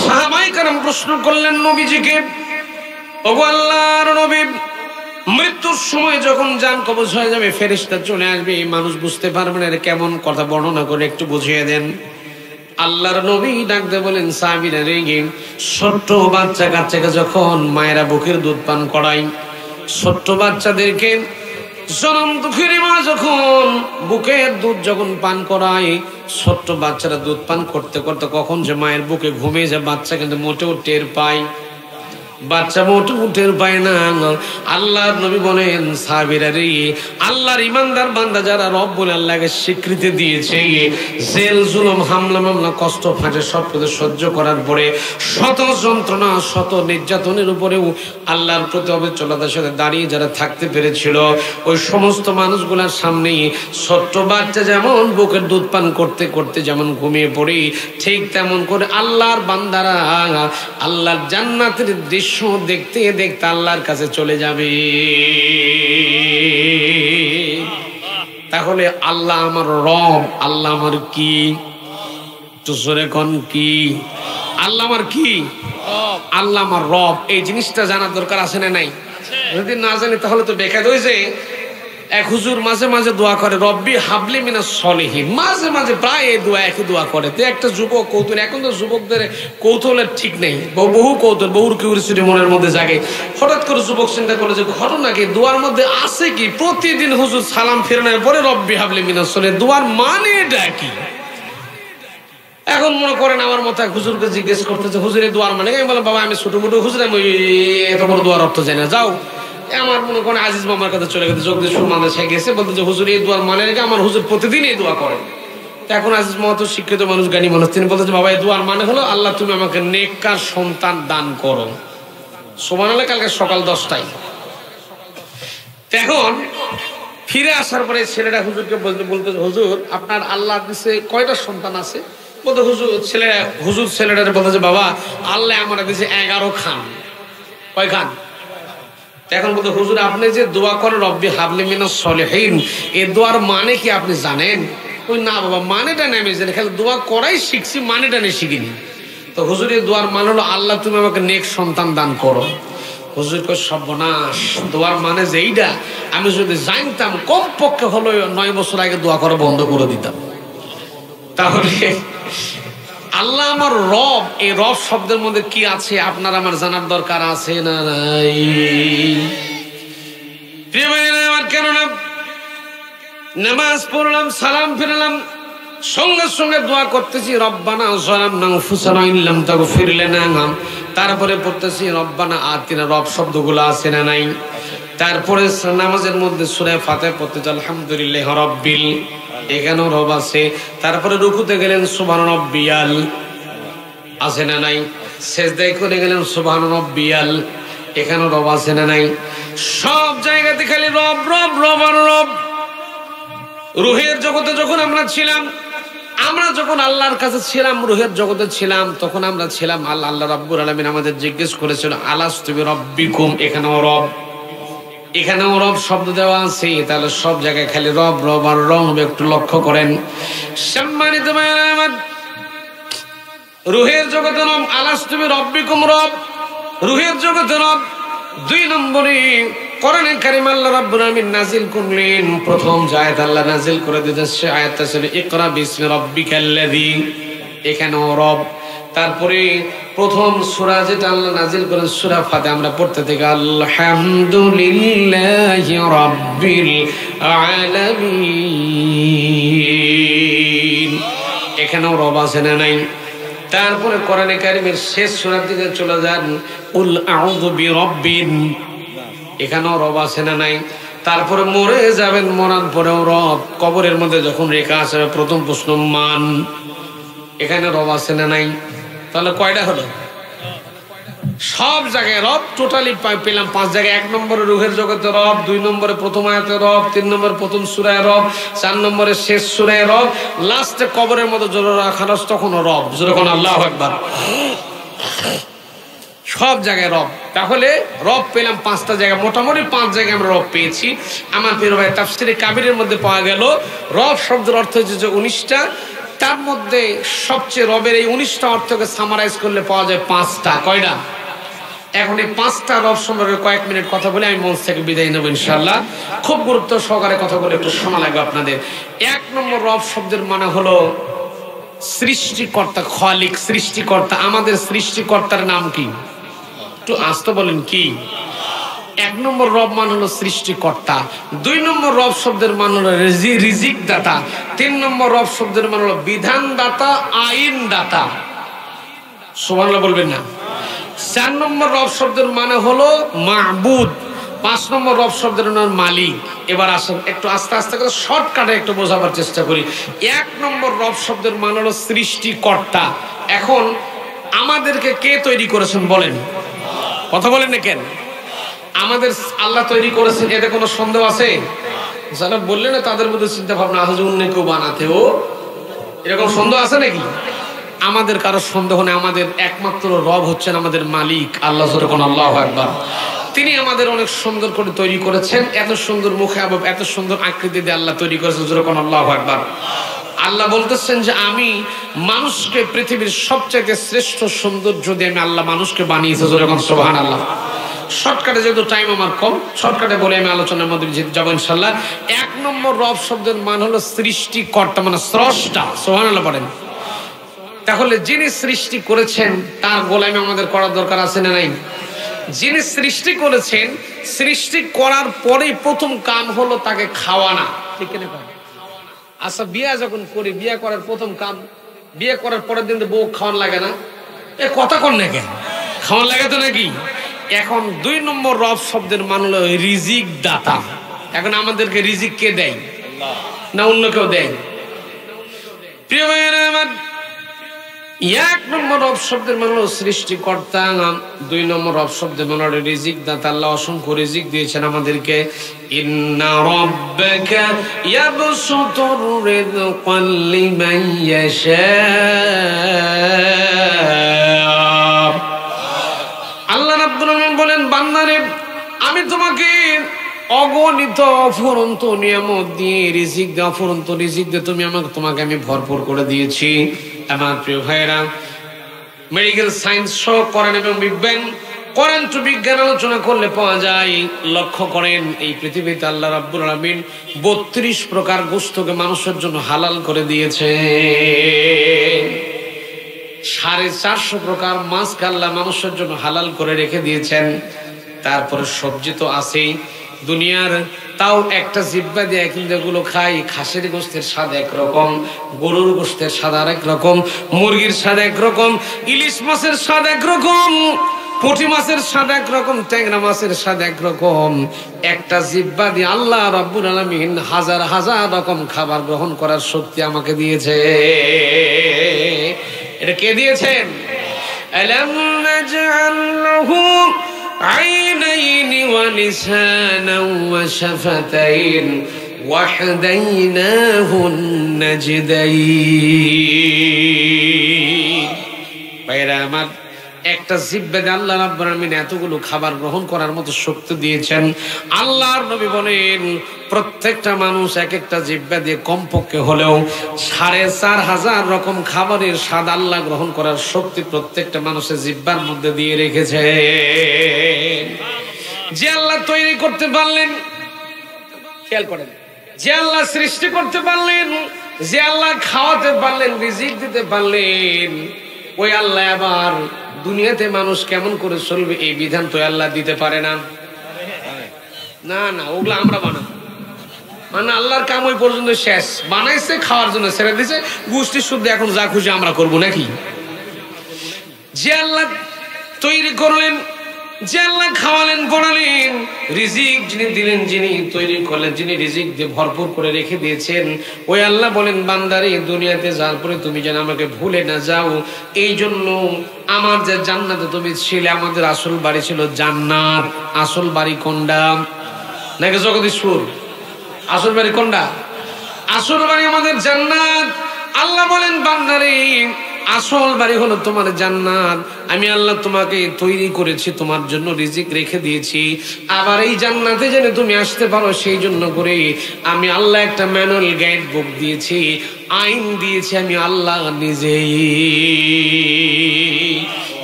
সাহাবায়ে কেরাম প্রশ্ন করলেন নবীজিকে, ওগো আল্লাহর নবী, মৃত্যুর সময় যখন জান কবজ হয়ে যাবে, ফেরেশতা চলে আসবে, মানুষ বুঝতে পারবে না, কেমন কথা বর্ণনা করে একটু বুঝিয়ে দেন। আল্লাহর নবী ডাকতে বলেন, সাহাবীরা রেগে, ছোট্ট বাচ্চা কাচ্চাকে যখন মায়েরা বুকের দুধ পান করায়, ছোট্ট বাচ্চাদেরকে জনম দুঃখের মা যখন বুকের দুধ যখন পান করায়, ছোট্ট বাচ্চারা দুধ পান করতে করতে কখন যে মায়ের বুকে ঘুমিয়ে যায়, বাচ্চা কিন্তু মোটেও টের পায়, বাচ্চা মোটেও টের পায় না। আল্লাহর নবী বলেন, সাহাবীরা রে, আল্লাহর ইমানদার বান্দা যারা রব বলে আল্লাহকে স্বীকৃতি দিয়েছে, জেল জুলুম হামলা মামলা কষ্ট ফাঁটে সব কিছু সহ্য করার পরে, শত যন্ত্রণা শত নির্যাতনের উপরেও আল্লাহর প্রতি অবিচলতার সাথে দাঁড়িয়ে যারা থাকতে পেরেছিল, ওই সমস্ত মানুষগুলোর সামনে ছোট্ট বাচ্চা যেমন বুকের দুধ পান করতে করতে যেমন ঘুমিয়ে পড়ে, ঠিক তেমন করে আল্লাহর বান্দারা আল্লাহর জান্নাতের দৃশ্য দেখতে দেখতে আল্লাহর কাছে চলে যাবে। তাহলে আল্লাহ আমার রব, আল্লাহ আমার কি? তো জোরে কোন কি? আল্লাহ আমার কি? আল্লাহ আমার রব। এই জিনিসটা জানার দরকার আছে না নাই? যদি না জানি তাহলে তো বেকার হয়েছে। এক হুজুর মাঝে মাঝে দোয়া করে, রব্বি হাবলি মিনাস সলিহিন, মাঝে মাঝে প্রায় এই দোয়া একই দোয়া করে। তো একটা যুবক কৌতূহল, এখন তো যুবকদের কৌতূহলের ঠিক নেই, বহু কৌতূহল, বহুর কিউরিসিটি মনের মধ্যে জাগে। হঠাৎ করে যুবক চিন্তা করলো যে ঘটনা কি, দোয়ার মধ্যে আছে কি? প্রতিদিন হুজুর সালাম ফেরানোর পরে রব্বি হাবলি মিনাস সলিহিন, দোয়ার মানে এটা কি? এখন মনে করেন আমার মতো এক হুজুরকে জিজ্ঞেস করতেছে, হুজুরের দোয়ার মানে? আমি বললাম, বাবা আমি ছোট মোটো হুজুর, আমি এত বড় দোয়ার অর্থ জানি না। যাও, আমার মনে করেন আজিজ মামার কাছে চলে গেছে, যোগদেশ্বর মাদ্রাসায় গেছে, বলতে যে হুজুর এই দোয়ার মানে রেখে আমার হুজুর প্রতিদিন এই দোয়া করেন। এখন আজিজ মামা তো শিক্ষিত মানুষ, জ্ঞানী মানুষ, তিনি বলতেছে, বাবা এই দোয়ার মানে হলো, আল্লাহ তুমি আমাকে নেককার সন্তান দান করো। সুবহানাল্লাহ। কালকে সকাল 10টায়। এখন ফিরে আসার পরে ছেলেটা হুজুরকে বলতে, হুজুর আপনার আল্লাহ দিছে কয়টা সন্তান আছে? বলতে হুজুর ছেলেটা বলতেছে, বাবা আল্লাহ আমার দিছে 11 খান। কয় খান? এখন বলতে, হুজুর আপনি যে দোয়া করেন রব্বি হাবলি মিনাস সলিহিন, এই দোয়ার মানে কি আপনি জানেন? ওই না বাবা, মানেটা নেমে জানি, খালি দোয়া করাই শিখছি, মানেটা নিয়ে শিখিনি। তো হুজুর এই দোয়ার মানে হলো, আল্লাহ তুমি আমাকে নেক সন্তান দান করো। হুজুর কই, সর্বনাশ, দোয়ার মানে যেইটা আমি যদি জানতাম কমপক্ষে হলো 9 বছর আগে দোয়া করা বন্ধ করে দিতাম। তাহলে আল্লাহ আমার রব, এই রব শব্দের মধ্যে কি আছে আপনার আমার জানার দরকার আছে না নাই? প্রিয় ভাইরা আমার, কেননা নামাজ পড়লাম, সালাম ফিরলাম, সঙ্গে সঙ্গে দোয়া করতেছি, রব্বানা যালামনা আনফুসানা ইন লাম তাগফির লানা, তারপরে পড়তেছি রব্বানা আতিনা, রব শব্দগুলো আছে না নাই? তারপরে নামাজের মধ্যে সূরা ফাতিহা পড়তেছি আলহামদুলিল্লাহি রাব্বিল, এখানেও রব আছে। তারপরে রুকুতে গেলেন সুবহান রাব্বিয়াল, আছে না নাই? সেজদায় করে গেলেন সুবহান রাব্বিয়াল, এখানেও রব আছে না নাই? সব জায়গাতে খালি রব রব রব আর রব। রুহের জগতে যখন আমরা ছিলাম, আমরা যখন আল্লাহর কাছে ছিলাম, রুহের জগতে ছিলাম, তখন আমরা ছিলাম আল্লাহ রাব্বুল আলামিন আমাদের জিজ্ঞেস করেছিল আলাস্তু বিরাব্বিকুম, এখানেও রব, এখানেও রব শব্দ দেওয়া আছে। তাহলে সব জায়গায় খালি রব রব আর রব, একটু লক্ষ্য করেন। সম্মানিত ভাইরা আমার, রুহের জগতে রব, আলাস্তু বিরাব্বিকুম রব, রুহের জগতে রব। 2 নম্বরে কোরআনে কারীম আল্লাহ রাব্বুল আলামিন নাজিল করলেন, প্রথম যে আয়াত আল্লাহ নাজিল করে দিয়েছেন সে আয়াতটা ছিল ইকরা বিসমি রাব্বিকাল্লাযী, এখানেও রব। তারপরে প্রথম সূরা যেটা আল্লাহ নাজিল করেন সূরা ফাতিহা, আমরা পড়তে থেকে আলহামদুলিল্লাহি রাব্বিল আলামিন, এখানেও রব আছে না নাই? তারপরে কোরআনে কারীমের শেষ সূরার দিকে চলে যান, কুল আউযু বিরাব্বিন, এখানেও রব আছে না নাই? তারপরে মরে যাবেন, মরার পরেও রব। কবরের মধ্যে যখন রেখা আসবে, প্রথম প্রশ্ন মান, এখানে রব আছে না নাই? তাহলে কয়টা হলো? সব জায়গায় রব টোটালি পেলাম 5 জায়গায়। 1 নম্বরে রুহের জগতে রব, 2 নম্বরে প্রথম আয়াতে রব, 3 নম্বরে প্রথম সূরায় রব, 4 নম্বরে শেষ সূরায় রব, লাস্টে কবরের মধ্যে জোরে রাখা তখনও রব। জোরে কোন আল্লাহু আকবার। সব জায়গায় রব। তাহলে রব পেলাম 5টা জায়গায়, মোটামুটি 5 জায়গায় আমরা রব পেয়েছি। আমার প্রিয় ভাই, তাফসীরে কাবিরের মধ্যে পাওয়া গেল রব শব্দের অর্থ হচ্ছে যে 19টা, তার মধ্যে সবচেয়ে রবের এই 19টা অর্থকে সামারাইজ করলে পাওয়া যায় 5টা। কয়টা? এখন এই 5টা রব সম্পর্কে কয়েক মিনিট কথা বলে আমি মঞ্চ থেকে বিদায় নেব ইনশাআল্লাহ। খুব গুরুত্ব সহকারে কথা বলে একটু সময় লাগবে আপনাদের। 1 নম্বর রব শব্দের মানে হলো সৃষ্টিকর্তা, খালিক, সৃষ্টিকর্তা। আমাদের সৃষ্টিকর্তার নাম কি? একটু আস্তে বলেন কি? 1 নম্বর রব মান হলো সৃষ্টিকর্তা। 2 নম্বর রব শব্দের মান হলো রিজিক দাতা। 3 নম্বর রব শব্দের মান হলো বিধান দাতা, আইন দাতা। সুবহানাল্লাহ বলবেন না? 4 নম্বর রব শব্দের মানে হলো মাবুদ। 5 নম্বর রব শব্দের মানে মালিক। এবার আসেন একটু আস্তে আস্তে করে শর্টকাটে একটু বোঝাবার চেষ্টা করি। 1 নম্বর রব শব্দের মানে হলো সৃষ্টিকর্তা। এখন আমাদেরকে কে তৈরি করেছেন বলেন? কথা বলেন না কেন? আমাদের আল্লাহ তৈরি করেছেন, এতে কোনো সন্দেহ আছে? যারা বললেন না তাদের মধ্যে চিন্তা ভাবনা আছে অন্য কেউ বানাতেও, এরকম সন্দেহ আছে নাকি? আমাদের কারো সন্দেহ নেই। আমাদের একমাত্র রব হচ্ছেন আমাদের মালিক আল্লাহ। আল্লাহু আকবার। তিনি আমাদের অনেক সুন্দর করে তৈরি করেছেন। এত সুন্দর মুখে আবার এত সুন্দর আকৃতি দিয়ে আল্লাহ তৈরি করেছেন। আল্লাহু আকবার। আল্লাহ বলতেছেন যে আমি মানুষকে পৃথিবীর সবচেয়ে শ্রেষ্ঠ সৌন্দর্য দিয়ে আমি আল্লাহ মানুষকে বানিয়েছি। সুবহানাল্লাহ। শর্টকাটে যেহেতু টাইম আমার কম, শর্টকাটে বলে আমি আলোচনার মধ্যে যাবো ইনশাআল্লাহ। 1 নম্বর রব শব্দের মান হলো সৃষ্টিকর্তা, মানে স্রষ্টা। সুবহানাল্লাহ পড়েন। তাহলে যিনি সৃষ্টি করেছেন তার গোলামি আমাদের করার দরকার আছে না নাই? যিনি সৃষ্টি করেছেন, সৃষ্টি করার পরেই প্রথম কাম হলো তাকে খাওয়ানো। ঠিক না? আচ্ছা, বিয়ে যখন করি, বিয়ে করার প্রথম কাম, বিয়ে করার পরের দিন বউ খাওয়ান লাগে না? এ কথা কন না কেন? খাওয়ান লাগে তো নাকি? এখন 2 নম্বর রব শব্দের মান হলো রিজিক দাতা। এখন আমাদেরকে রিজিক কে দেয়? না অন্য কেউ দেয়? প্রিয় ভাইয়েরা আমার, 1 নম্বর রব শব্দের মানে হলো সৃষ্টিকর্তা। 2 নম্বর রব শব্দের মানে হলো রিজিক দাতা। আল্লাহ অসংখ্য রিজিক দিয়েছেন আমাদেরকে। ইন্না রাব্বাকা ইয়াবসুতুর রিজকা লিমান ইয়াশা। আল্লাহ রাব্বুল আলামিন বলেন, বান্দারে আমি তোমাকে অগণিত অফুরন্ত নিয়ামত দিয়ে রিজিক দিয়ে, অফুরন্ত রিজিক দিয়ে তোমাকে আমি ভরপুর করে দিয়েছি। আমার প্রিয় ভাইয়েরা, মেডিকেল সায়েন্স সহ করেন এবং বিজ্ঞান করেন টু বিজ্ঞান আলোচনা করলে পাওয়া যায়। লক্ষ্য করেন এই পৃথিবীতে আল্লাহ রাব্বুল আলামিন 32 প্রকার গোশতকে মানুষের জন্য হালাল করে দিয়েছে। 450 প্রকার মাছকে আল্লাহ মানুষের জন্য হালাল করে রেখে দিয়েছেন। তারপরে সবজি তো আছেই দুনিয়ার, তাও একটা জিহ্বা দিয়ে কিন্তু এগুলো খাই। খাসির গোশতের স্বাদ একরকম, গরুর গোশতের স্বাদ আরেক রকম, মুরগির স্বাদ একরকম, ইলিশ মাছের স্বাদ একরকম, পুঁটি মাছের স্বাদ একরকম, ট্যাংরা মাছের স্বাদ একরকম। একটা জিহ্বা দিয়ে আল্লাহ রাব্বুল আলামিন হাজার হাজার রকম খাবার গ্রহণ করার শক্তি আমাকে দিয়েছে। এটা কে দিয়েছেন? আলাম নাজআল লাহু عينين ولسانا وشفتين وهديناه النجدين। ভাইরা আমার, একটা জিহ্বা দিয়ে আল্লাহ রাব্বুল আলামিন এতগুলো খাবার গ্রহণ করার মতো শক্তি দিয়েছেন। আল্লাহর নবী বলেন প্রত্যেকটা মানুষ এক একটা জিহ্বা দিয়ে কমপক্ষে হলেও 4500 রকম খাবারের স্বাদ আল্লাহ গ্রহণ করার শক্তি প্রত্যেকটা মানুষের জিহ্বার মধ্যে দিয়ে রেখেছে। যে আল্লাহ তৈরি করতে পারলেন, খেয়াল করেন, যে আল্লাহ সৃষ্টি করতে পারলেন, যে আল্লাহ খাওয়াতে পারলেন, রিজিক দিতে পারলেন, ওই আল্লাহ আবার দুনিয়াতে মানুষ কেমন করে চলবে এই বিধান তো আল্লাহ দিতে পারে না। না না, ওগুলো আমরা বানাবো। মানে আল্লাহর কাম ওই পর্যন্ত শেষ, বানাইছে খাওয়ার জন্য, ছেড়ে দিছে গোষ্ঠী শুদ্ধ, এখন যা খুশি আমরা করবো নাকি? যে আল্লাহ তৈরি করলেন, যে আল্লাহ খাওয়ালেন, পড়ালেন, রিজিক যিনি দিলেন, যিনি তৈরি করলেন, যিনি রিজিক দিয়ে ভরপুর করে রেখে দিয়েছেন, ওই আল্লাহ বলেন বান্দারে দুনিয়াতে যাওয়ার পরে তুমি যেন আমাকে ভুলে না যাও। এই জন্য আমার যে জান্নাতে তুমি ছিলে, আমাদের আসল বাড়ি ছিল জান্নাত। আসল বাড়ি কোনটা? নাকি জগদীশপুর? আসল বাড়ি কোনটা? আসল বাড়ি আমাদের জান্নাত। আল্লাহ বলেন বান্দারে আসল বাড়ি হলো তোমার জান্নাত। আমি আল্লাহ তোমাকে তৈরি করেছি, তোমার জন্য রিজিক রেখে দিয়েছি, আবার এই জান্নাতে যেন তুমি আসতে পারো সেই জন্য করে আমি আল্লাহ একটা ম্যানুয়াল গাইড বুক দিয়েছি, আইন দিয়েছি আমি আল্লাহ নিজেই।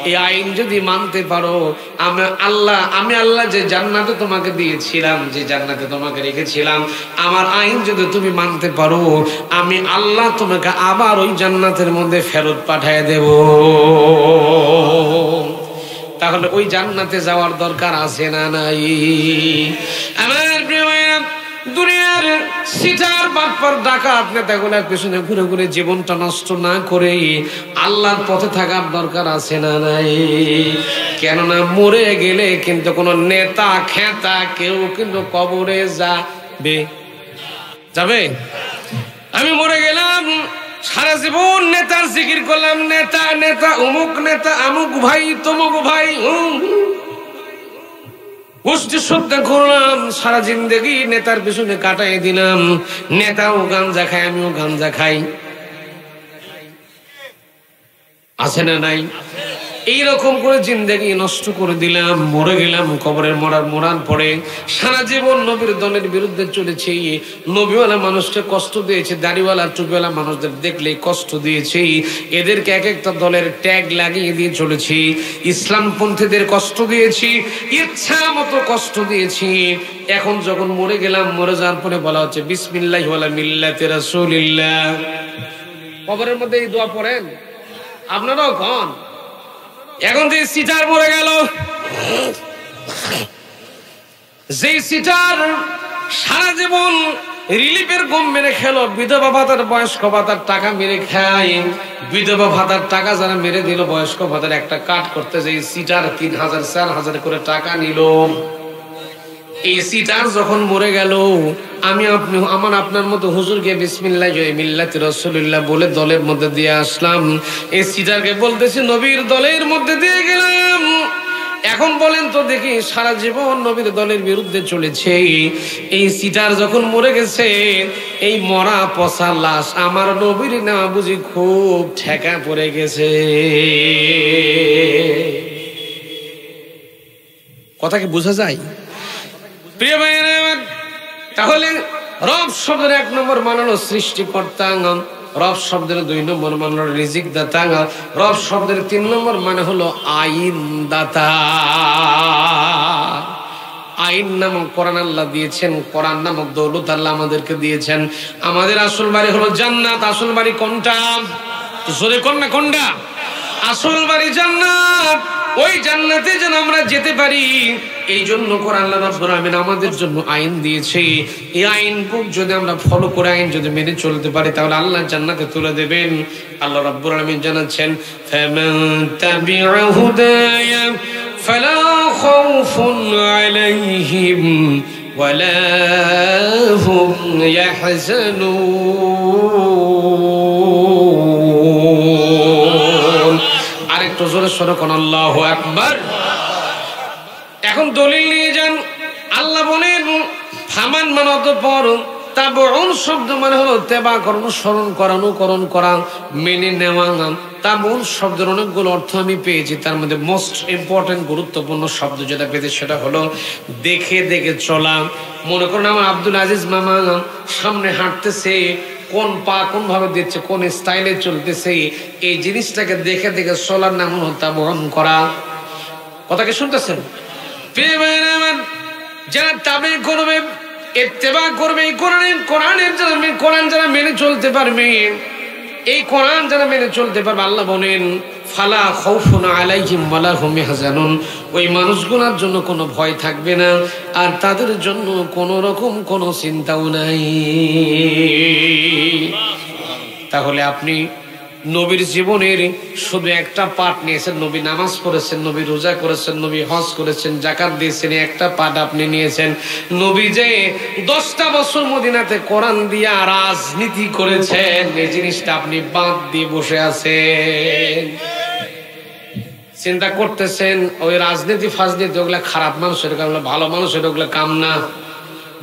এই আইন যদি মানতে পারো, আমি আল্লাহ যে জান্নাতে তোমাকে দিয়েছিলাম, যে জান্নাতে তোমাকে রেখেছিলাম, আমার আইন যদি তুমি মানতে পারো, আমি আল্লাহ তোমাকে আবার ওই জান্নাতের মধ্যে ফেরত পাঠিয়ে দেব। তাহলে ওই জান্নাতে যাওয়ার দরকার আছে না নাই? আমার প্রিয় ভাইরা, দুনিয়ার সিটার বাটপার ডাকাত নেতাগুলোর পেছনে ঘুরে ঘুরে জীবনটা নষ্ট না করে আল্লাহর পথে থাকার দরকার আছে না নাই? কেননা মরে গেলে কিন্তু কোনো নেতা খেতা কেউ কিন্তু কবরে যাবে। আমি মরে গেলাম, সারা জীবন নেতার জিকির করলাম, নেতা নেতা অমুক নেতা, আমুক ভাই তমুক ভাই, গোষ্ঠী শ্রদ্ধা করলাম, সারা জিন্দেগি নেতার পিছনে কাটাই দিলাম। নেতাও গাঞ্জা খায়, আমিও গাঞ্জা খাই, আছে না নাই? এইরকম করে জিন্দেগি নষ্ট করে দিলাম, মরে গেলাম। কবরের মরার পরে সারা জীবন নবীর দলের বিরুদ্ধে চলেছি, নবীওয়ালা মানুষকে কষ্ট দিয়েছি, দাড়িওয়ালা টুপিওয়ালা মানুষদের দেখলেই কষ্ট দিয়েছি, এদেরকে এক একটা দলের ট্যাগ লাগিয়ে দিয়ে চলেছি, ইসলামপন্থীদের কষ্ট দিয়েছি, ইচ্ছা মতো কষ্ট দিয়েছি। এখন যখন মরে গেলাম, মরে যাওয়ার পরে বলা হচ্ছে বিসমিল্লাহি ওয়ালা মিল্লাতি রাসূলিল্লাহ। কবরের মধ্যে এই দোয়া পড়েন আপনারাও কন। এখন যে সিটার মরে গেল, যে সিটার সারা জীবন রিলিফের গম মেরে খেলো, বিধবা ভাতার বয়স্ক ভাতার টাকা মেরে খায়, বিধবা ভাতার টাকা যারা মেরে দিল, বয়স্ক ভাতার একটা কাট করতে যে সিটার ৩,০০০ ৪,০০০ করে টাকা নিল, এই সিটার যখন মরে গেল, আমি আপনার মতো হুজুরকে বিসমিল্লাহি মিল্লাতি রাসূলিল্লাহ বলে দলের মধ্যে দিয়ে আসলাম। এই সিটারকে বলতেছি নবীর দলের মধ্যে দিয়ে গেলাম। এখন বলেন তো দেখি, সারা জীবন নবীর দলের বিরুদ্ধে চলেছে, এই সিটার যখন মরে গেছে, এই মরা পচা লাশ আমার নবীর না বুঝি খুব ঠেকা পড়ে গেছে। কথা কি বোঝা যায়? প্রিয় ভাইয়েরা, তাহলে রব শব্দের ১ নম্বর মানানো সৃষ্টিকর্তা, রব শব্দের ২ নম্বর মানানো রিজিক দাতা, রব শব্দের ৩ নম্বর মানে হলো আইন দাতা। আইন নামক কোরআন আল্লাহ দিয়েছেন, কোরআন নামক দৌলত আল্লাহ আমাদেরকে দিয়েছেন। আমাদের আসল বাড়ি হলো জান্নাত। আসল বাড়ি কোনটা? জোরে কোন না কোনটা? আসল বাড়ি জান্নাত। ওই জান্নাতে যেন আমরা যেতে পারি, এই জন্য কোরআন আল্লাহ রাব্বুল আলামিন আমাদের জন্য আইন দিয়েছে। এই আইন যদি আমরা ফলো করে, আইন যদি মেনে চলতে পারি, তাহলে আল্লাহ জান্নাতে তুলে দেবেন। আল্লাহ রাব্বুল আলামিন জানাচ্ছেন, ফামান তাবিআ হুদায়া ফালা খাউফুন আলাইহিম ওয়ালা হুম ইয়াহজানুন। আরেকটু জোরে সরে কোন আল্লাহু আকবার। এখন দলিল নিয়ে যান। আল্লাহ বলেন ফামান মানে অতঃপর, তাবউন শব্দ মানে হলো তেবা করা, অনুসরণ করা, অনুকরণ করা, মেনে নেওয়া। তাবউন শব্দের অনেকগুলো অর্থ আমি পেয়েছি, তার মধ্যে মোস্ট ইম্পর্টেন্ট গুরুত্বপূর্ণ শব্দ যেটা পেয়েছি সেটা হলো দেখে দেখে চলা। মনে করুন আমার আব্দুল আজিজ মামা সামনে হাঁটতেছে, কোন পা কোন ভাবে দিচ্ছে, কোন স্টাইলে চলতেছে, এই জিনিসটাকে দেখে দেখে চলার নাম হলো তাবউন করা। কথা কি শুনতেছেন? যারা তাবে করবে, ইত্তেবা করবে, কোরআন যারা মেনে চলতে পারবে, এই কোরআন যারা মেনে চলতে পারবে, আল্লাহ বলেন ফালা খাউফুন আলাইহিম ওয়ালা হুম ইয়াহজানুন। ওই মানুষগুলোর জন্য কোনো ভয় থাকবে না, আর তাদের জন্য কোনো রকম কোনো চিন্তাও নাই। তাহলে আপনি নবীর জীবনের শুধু একটা পাঠ নিয়েছেন, নবী নামাজ পড়েছেন, নবী রোজা করেছেন, নবী হজ করেছেন, যাকাত দিয়েছেন, একটা পাঠ আপনি নিয়েছেন। নবী যে 10টা বছর মদিনাতে কোরআন দিয়া রাজনীতি করেছেন, এই জিনিসটা আপনি বাদ দিয়ে বসে আছেন। চিন্তা করতেছেন ওই রাজনীতি ফাজনীতি ওগুলা খারাপ মানুষের কাম, ভালো মানুষের ওগুলা কাম না।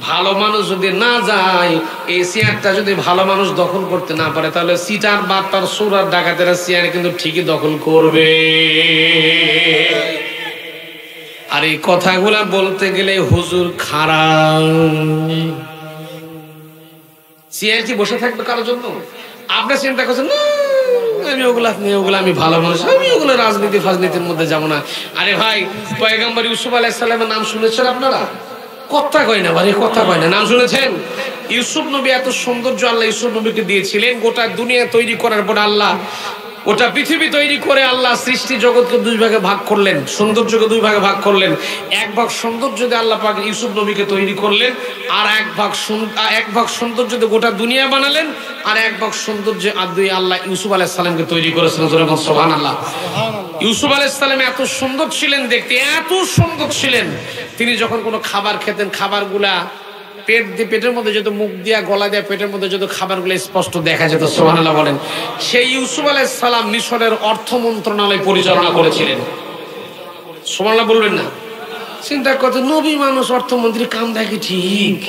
ভালো মানুষ যদি না যায়, এই চেয়ারটা যদি ভালো মানুষ দখল করতে না পারে, তাহলে সিটার বাটপার চোর আর ডাকাতেরা চেয়ার কিন্তু ঠিকই দখল করবে। আর এই কথাগুলা বলতে গেলে হুজুর খারাপ। চেয়ার কি বসে থাকবে কারোর জন্য? আপনি চিন্তা করছেন না আমি ওগুলা আমি ভালো মানুষ, আমি ওগুলো রাজনীতি ফাজনীতির মধ্যে যাবো না। আরে ভাই, পয়গম্বর ইউসুফ আলাইহিস সালামের নাম শুনেছেন আপনারা? কথা কয় না ভাই, কথা কয় না, নাম শুনেছেন? ইউসুফ নবী এত সৌন্দর্য আল্লাহ ইউসুফ নবীকে দিয়েছিলেন। গোটা দুনিয়া তৈরি করার পর আল্লাহ, গোটা পৃথিবী তৈরি করে আল্লাহ সৃষ্টি জগৎকে দুই ভাগে ভাগ করলেন, সৌন্দর্যকে দুই ভাগে ভাগ করলেন। এক ভাগ সৌন্দর্য দিয়ে আল্লাহ পাক ইউসুফ নবীকে তৈরি করলেন, আর এক ভাগ সৌন্দর্য দিয়ে গোটা দুনিয়া বানালেন, আর এক ভাগ সৌন্দর্য আল্লাহ ইউসুফ আলাইহিস সালামকে তৈরি করেছিলেন। সুবহানাল্লাহ। ইউসুফ আলাইহিস সালাম এত সুন্দর ছিলেন দেখতে, এত সুন্দর ছিলেন, তিনি যখন কোনো খাবার খেতেন, খাবারগুলা পেটের মধ্যে যত, মুখ দিয়া গলা দিয়া পেটের মধ্যে যত খাবারগুলো স্পষ্ট দেখা যেত। সুবহানাল্লাহ বলেন। সেই ইউসুফ আলাইহিস সালাম মিশরের অর্থ মন্ত্রণালয় পরিচালনা করেছিলেন। সুবহানাল্লাহ বলবেন না? চিন্তা করতে, নবী মানুষ অর্থমন্ত্রী, কাম দেখে ঠিক।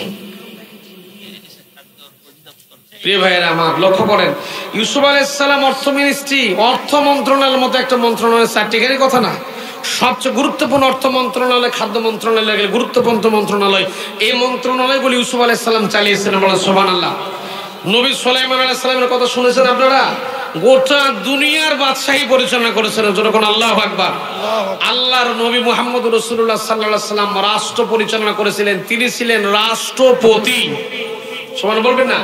প্রিয় ভাইয়েরা আমার, লক্ষ্য করেন, ইউসুফ আলাইহিস সালাম অর্থ মিনিস্ট্রি, অর্থ মন্ত্রণালয়ের মতো একটা মন্ত্রণালয়, চারটিখানি কথা না, সবচেয়ে গুরুত্বপূর্ণ অর্থ মন্ত্রণালয়, খাদ্য মন্ত্রণালয়, গুরুত্বপূর্ণ মন্ত্রণালয়, এই মন্ত্রণালয়গুলি ইউসুফ আলাইহিস সালাম চালিয়েছেন। বলেন সুবহানাল্লাহ। নবী সুলাইমান আলাইহিস সালামের কথা শুনেছেন আপনারা? গোটা দুনিয়ার বাদশাহী পরিচালনা করেছেন। যখন আল্লাহু আকবার। আল্লাহর নবী মুহাম্মদ রাসূলুল্লাহ সাল্লাল্লাহু আলাইহি সাল্লাম রাষ্ট্র পরিচালনা করেছিলেন, তিনি ছিলেন রাষ্ট্রপতি। সুবহানাল্লাহ বলবেন না?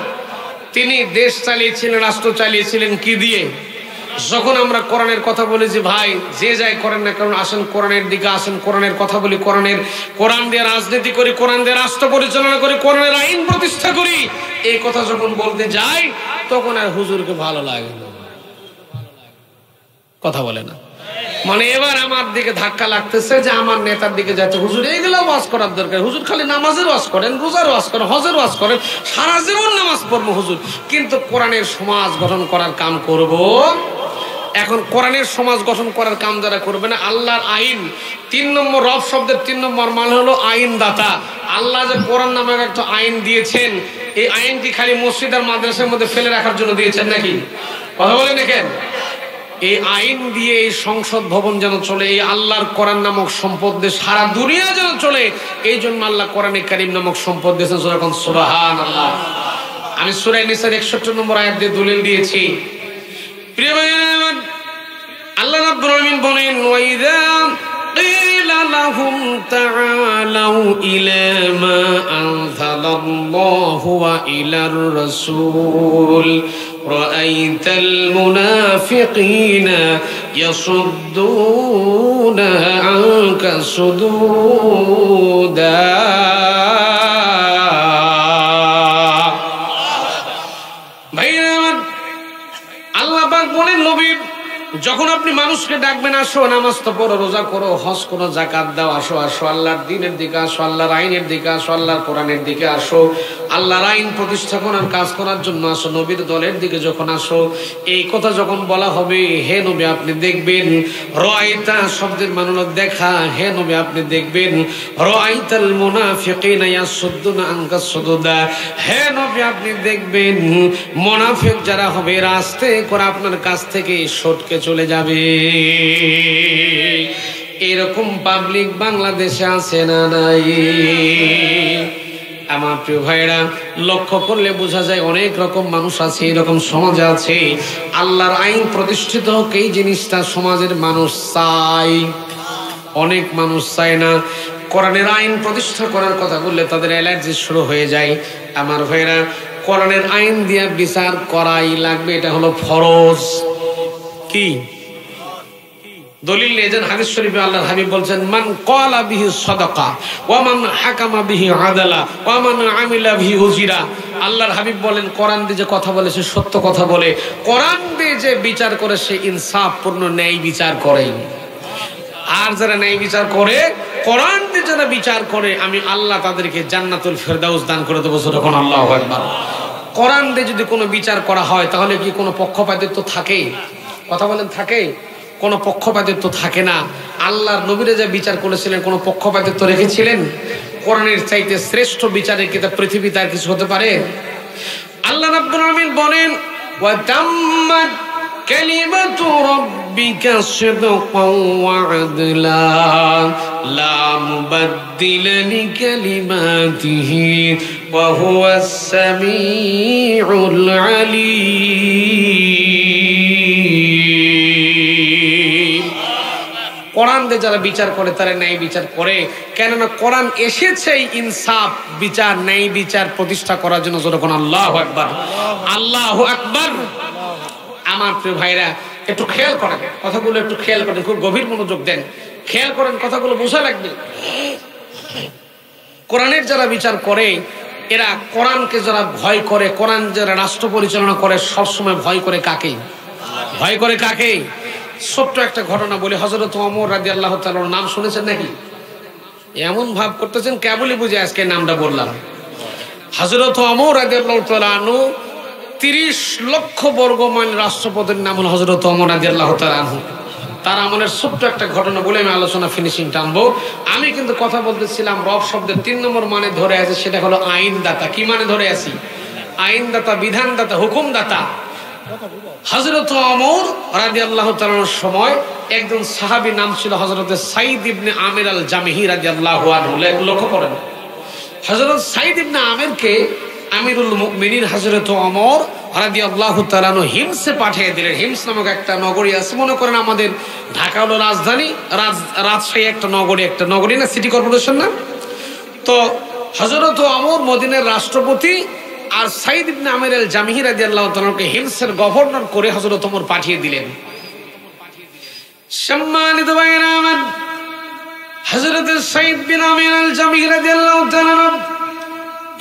তিনি দেশ চালিয়েছিলেন, রাষ্ট্র চালিয়েছিলেন কি দিয়ে? যখন আমরা কোরআনের কথা বলি যে ভাই যে যাই করেন না কারণ আসেন কোরআনের দিকে আসেন, কোরআনের কথা বলি, কোরআন দিয়ে রাজনীতি করি, কোরআন দিয়ে রাষ্ট্র পরিচালনা করি, কোরআনের আইন প্রতিষ্ঠা করি, এই কথা যখন বলতে যাই তখন আর হুজুরকে ভালো লাগে না, কথা বলে না। মানে এবার আমার দিকে ধাক্কা লাগতেছে যে আমার নেতার দিকে যাচ্ছে, হুজুর এইগুলো ওয়াজ করার দরকার, হুজুর খালি নামাজের ওয়াজ করেন, রোজার ওয়াজ করেন, হজের ওয়াজ করেন, সারা জীবন নামাজ পড়বো হুজুর, কিন্তু কোরআনের সমাজ গঠন করার কাম করব। এখন কোরআনের সমাজ গঠন করার কাম যারা করবে না, আল্লাহর আইন, 3 নম্বর রব শব্দের 3 নম্বর মানে হলো আইন দাতা। আল্লাহ যে কোরআন নামক একটা আইন দিয়েছেন, এই আইনটি খালি মসজিদ আর মাদ্রাসার মধ্যে ফেলে রাখার জন্য দিয়েছেন নাকি? কথা বলেন দেখেন, এই আইন দিয়ে এই সংসদ ভবন যেন চলে, এই আল্লাহর কোরআন নামক সম্পদ দিয়ে সারা দুনিয়া যেন চলে, এই জন্য আল্লাহ কোরআনে কারীম নামক সম্পদ দিয়েছেন। সুবহানাল্লাহ। আমি সূরা নিসার 61 নম্বর আয়াত দিয়ে দলিল দিয়েছি। প্রিয় ভাইরা, আল্লাহ রাব্বুল আলামিন বলেন, ওয়াইদা কিলা লাহুম তাআলাউ ইলা মা আনজালাল্লাহু ওয়া ইলার রাসূল রাআইতাল মুনাফিকিনা ইয়াসুদ্দুনা আনকা সুদুদা। যখন আপনি মানুষকে ডাকবেন, আসো নামাজ তো পড়ো, রোজা করো, হজ করো, যাকাত দাও, আসো আসো আল্লাহর দ্বীনের দিকে আসো, আল্লাহর আইনের দিকে আসো, আল্লাহর কোরআনের দিকে আসো, আল্লাহর আইন প্রতিষ্ঠা করার কাজ করার জন্য আসো, নবীর দলের দিকে যখন আসো, এই কথা যখন বলা হবে, হে নবী আপনি দেখবেন, রাআইতা শব্দের মানে হলো দেখা, হে নবী আপনি দেখবেন, রাআইতাল মুনাফিকিনা ইয়াসুদ্দুনা আনকা সুদুদা, হে নবী আপনি দেখবেন মুনাফিক যারা হবে রাস্তে করে আপনার কাছ থেকে সটকে চলে যাবে। এরকম পাবলিক বাংলাদেশে আছে না নাই? আমার প্রিয় ভাইরা, লক্ষ্য করলে বোঝা যায় অনেক রকম মানুষ আছে, এরকম সমাজে আছে। আল্লাহর আইন প্রতিষ্ঠিত হোক এই জিনিসটা সমাজের মানুষ চায়, অনেক মানুষ চায় না। কোরআনের আইন প্রতিষ্ঠা করার কথা বললে তাদের অ্যালার্জি শুরু হয়ে যায়। আমার ভাইরা, কোরআনের আইন দিয়ে বিচার করাই লাগবে, এটা হলো ফরজ। কি দলিল নিয়েছেন? হাদিস শরীফে আল্লাহর হাবিব বলছেন, মান ক্বালা বিহি সাদাকা ওয়া মান হাকামা বিহি আদালা ওয়া মান আমিলা বিহি উজিরা। আল্লাহর হাবিব বলেন, কোরআন দিয়ে যে কথা বলে সে সত্য কথা বলে, কোরআন দিয়ে যে বিচার করে সে ইনসাফপূর্ণ ন্যায় বিচার করে। আর যারা ন্যায় বিচার করে, কোরআন দিয়ে যারা বিচার করে, আমি আল্লাহ তাদেরকে জান্নাতুল ফেরদাউস দান করে দেবো। যখন আল্লাহু আকবার। কোরআন দিয়ে যদি কোনো বিচার করা হয় তাহলে কি কোনো পক্ষপাতিত্ব থাকে? কথা বলেন, থাকে? কোনো পক্ষপাতিত্ব থাকে না। আল্লাহর নবীরা যে বিচার করেছিলেন কোনো পক্ষপাতিত্ব রেখেছিলেন? কোরআনের চাইতে শ্রেষ্ঠ বিচারের কিতাব পৃথিবীতে আর কিছু হতে পারে? আল্লাহ রাব্বুল আলামিন বলেন ওয়া তাম্মাত কালিমাতু রাব্বিকা সিদকান ওয়া আদলা লা মুবাদদিলা লিকালিমাতিহি ওয়া হুয়াস সামিউল আলীম। কোরআন দিয়ে যারা বিচার করে তারা ন্যায় বিচার করে, কেননা কোরআন এসেছেই ইনসাফ বিচার ন্যায় বিচার প্রতিষ্ঠা করার জন্য। যখন আল্লাহু আকবার, আল্লাহু আকবার। আমার প্রিয় ভাইরা একটু খেয়াল করেন কথাগুলো, একটু খেয়াল করেন, খুব গভীর মনোযোগ দেন, খেয়াল করেন কথাগুলো বোঝা লাগবে। কোরআনের যারা বিচার করে এরা কোরআনকে যারা ভয় করে, কোরআন যারা রাষ্ট্র পরিচালনা করে সবসময় ভয় করে কাকে? ভয় করে কাকে? ছোট্ট একটা ঘটনা বলি। হযরত ওমর রাদিয়াল্লাহু তাআলার নাম শুনেছেন নাকি? এমন ভাব করতেছেন কেবলই বুঝে আজকে নামটা বললাম। হযরত ওমর রাদিয়াল্লাহু তাআলা আনহু 30 লক্ষ বর্গ মাইল রাষ্ট্রপতির নাম হল হযরত ওমর রাদিয়াল্লাহু তাআলা আনহু। তার আমলের ছোট্ট একটা ঘটনা বলে আমি আলোচনা ফিনিশিং টানবো। আমি কিন্তু কথা বলতেছিলাম রব শব্দের 3 নম্বর মানে ধরে আছে, সেটা হলো আইনদাতা। কি মানে ধরে আছি? আইনদাতা, বিধানদাতা, হুকুমদাতা। হযরত ওমর রাদিয়াল্লাহু তাআলার সময় একজন সাহাবী নাম ছিল হযরত সাঈদ ইবনে আমির আল জামিহি রাদিয়াল্লাহু আনহু। লক্ষ্য করেন, হযরত সাঈদ ইবনে আমিরকে আমিরুল মুমিনিন হযরত ওমর রাদিয়াল্লাহু তাআলা হিমসে পাঠিয়ে দিলেন। হিমস নামক একটা নগরী আছে, মনে করেন আমাদের ঢাকা হলো রাজধানী, রাজশাহী একটা নগরী না, সিটি কর্পোরেশন না? তো হযরত ওমর মদিনার রাষ্ট্রপতি আর সাঈদ ইবনে আমির আল জামিহি রাদিয়াল্লাহু তাআলাকে হিমসের গভর্নর করে হযরত ওমর পাঠিয়ে দিলেন। সম্মানিত ভাইরা আমার, হযরত সাঈদ বিন আমির আল জামিহি রাদিয়াল্লাহু তাআলা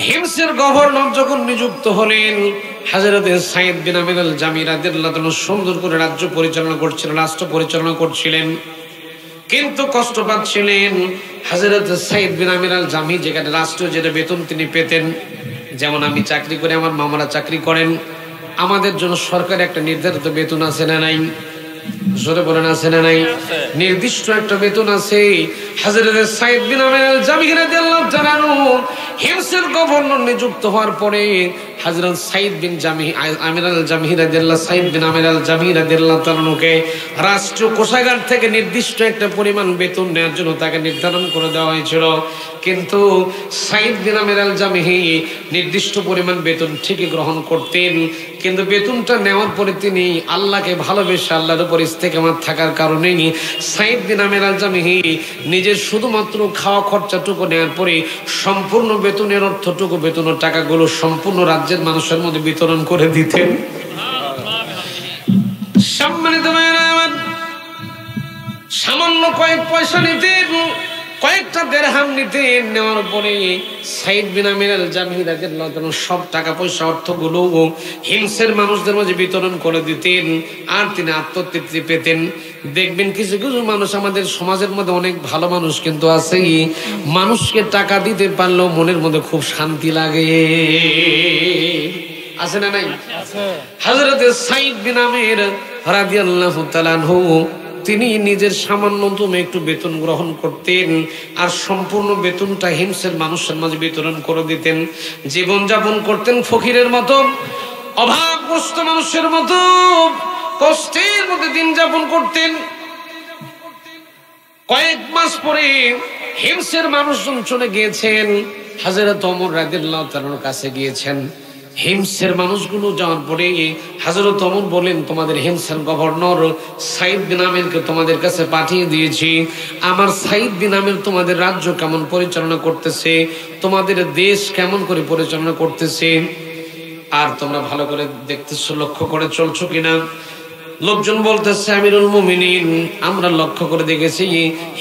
হিমসের গভর্নর যখন নিযুক্ত হলেন, হযরত সাঈদ বিন আমির আল জামিহি রাদিয়াল্লাহু তাআলা সুন্দর করে রাজ্য পরিচালনা করছিলেন, রাষ্ট্র পরিচালনা করছিলেন, কিন্তু কষ্ট পাচ্ছিলেন। হযরত সাঈদ বিন আমির আল জামিহি যেখানে রাষ্ট্রীয় যেটা বেতন তিনি পেতেন, যেমন আমি চাকরি করি, আমার মামারা চাকরি করেন, আমাদের জন্য সরকারি একটা নির্ধারিত বেতন আছে না নাই? জোরে বলেন আছে না নাই? নির্দিষ্ট একটা বেতন আছে। হযরত সাঈদ বিন আমির আল জামিহি রাদিয়াল্লাহু তাআলা হিমসের গভর্নর নিযুক্ত হওয়ার পরে হযরত সাঈদ বিন আমির আল জামিহি রাদিয়াল্লাহু তাআলাকে রাষ্ট্রীয় কোষাগার থেকে নির্দিষ্ট একটা পরিমাণ বেতন নেওয়ার জন্য তাকে নির্ধারণ করে দেওয়া হয়েছিল। কিন্তু সাঈদ বিন আমির আল জামিহি নির্দিষ্ট পরিমাণ বেতন ঠিকই গ্রহণ করতেন, কিন্তু বেতনটা নেওয়ার পরে তিনি আল্লাহকে ভালোবেসে আল্লাহর উপর ইস্তেকামত থাকার কারণে সাঈদ বিন আমির আল জামিহি নিজের শুধুমাত্র খাওয়া খরচাটুকু নেওয়ার পরে সম্পূর্ণ বেতনের অর্থটুকু, বেতনের টাকাগুলো সম্পূর্ণ রাজ্যের মানুষের মধ্যে বিতরণ করে দিতেন। সম্মানিত ভাইরা আমার, সামান্য কয়েক পয়সা নিতেন, কয়েকটা দিরহাম নিতেন। নেওয়ার পরে সাঈদ বিন আমির আল জামিহি রাদিয়াল্লাহু তাআলা সব টাকা পয়সা অর্থগুলো হিমসের মানুষদের মাঝে বিতরণ করে দিতেন, আর তিনি আত্মতৃপ্তি পেতেন। দেখবেন কিছু কিছু মানুষ আমাদের সমাজের মধ্যে অনেক ভালো মানুষ কিন্তু আছে, মানুষকে টাকা দিতে পারলেও মনের মধ্যে খুব শান্তি লাগে, আছে না নাই? হযরত সাঈদ বিন আমির রাদিয়াল্লাহু তাআলা আনহু তিনি নিজের সামান্যতম একটু বেতন গ্রহণ করতেন, আর সম্পূর্ণ বেতনটা হিমসের মানুষের মাঝে বিতরণ করে দিতেন। জীবন যাপন করতেন ফকিরের মতো, অভাবগ্রস্ত মানুষের মতো কষ্টের মধ্যে দিন যাপন করতেন। কয়েক মাস পরে হিমসের মানুষজন চলে গিয়েছেন, হযরত ওমর রাদিয়াল্লাহু তাআলার কাছে গিয়েছেন। হিমসের মানুষগুলো যাওয়ার পরে হযরত ওমর বলেন, তোমাদের হিমসের গভর্নর সাঈদ বিন আমিরকে তোমাদের কাছে পাঠিয়ে দিয়েছি। আমার সাঈদ বিন আমির তোমাদের রাজ্য কেমন পরিচালনা করতেছে, তোমাদের দেশ কেমন করে পরিচালনা করতেছে, আর তোমরা ভালো করে দেখতেছো, লক্ষ্য করে চলছো কিনা? লোকজন বলতেছে, আমিরুল মুমিনিন, আমরা লক্ষ্য করে দেখেছি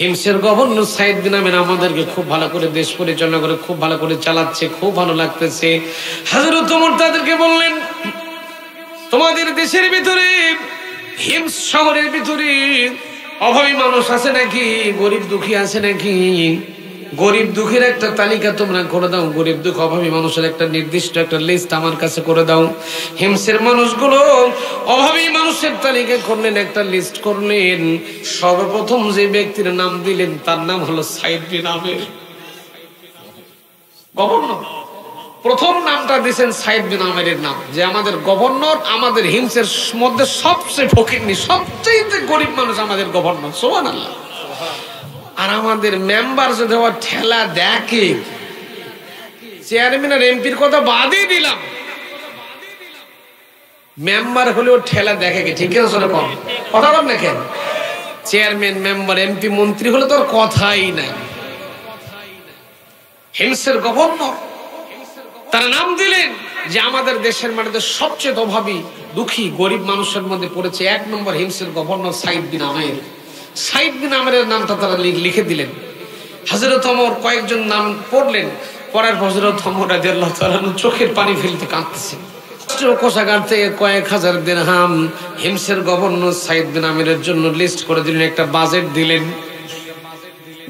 হিমসের গভর্নর সাঈদ বিন আমির আমাদেরকে খুব ভালো করে দেশ পরিচালনা করে, খুব ভালো করে চালাচ্ছে, খুব ভালো লাগতেছে। হযরত ওমর তাদেরকে বললেন, তোমাদের দেশের ভিতরে, হিমস শহরের ভিতরে অভাবী মানুষ আছে নাকি? গরিব দুঃখী আছে নাকি? গরিব দুঃখের একটা তালিকা তোমরা করে দাও, গরিব দুঃখ অভাবী মানুষের একটা নির্দিষ্ট একটা লিস্ট আমার কাছে করে দাও। হিমসের মানুষগুলো অভাবী মানুষের তালিকা করলেন, একটা লিস্ট করলেন। সর্বপ্রথম যে ব্যক্তির নাম দিলেন তার নাম হলো সাঈদ বিন আমির। গভর্নর। প্রথম নামটা দিয়েছেন সাইদ বিন আমেরের নাম, যে আমাদের গভর্নর, আমাদের হিমসের মধ্যে সবচেয়ে ফকিরনি, সবচেয়ে গরিব মানুষ আমাদের গভর্নর। সুবহানাল্লাহ। আর আমাদের মেম্বার যদি আবার ঠেলা দেখে, চেয়ারম্যান আর এমপির কথা বাদই দিলাম, মেম্বার হলেও ঠেলা দেখে কি? ঠিক আছে, কথা বল না কেন? চেয়ারম্যান, মেম্বার, এমপি, মন্ত্রী হলে তোর কথাই নাই। হিমসের গভর্নর, তারা নাম দিলেন যে আমাদের দেশের মাটিতে সবচেয়ে অভাবী, দুঃখী, গরিব মানুষের মধ্যে পড়েছে 1 নম্বর হিমসের গভর্নর সাইদ বিন আমের। সাইদ বিন আমেরের নামটা তারা লিখে দিলেন। হযরত ওমর কয়েকজন নাম পড়লেন, পড়ার পর হযরত ওমর রাদিয়াল্লাহু তাআলা চোখের পানি ফেলতে কাঁদতেছেন। কোষাগার থেকে কয়েক হাজার দিরহাম হিমসের গভর্নর সাইদ বিন আমেরের জন্য লিস্ট করে দিলেন, একটা বাজেট দিলেন।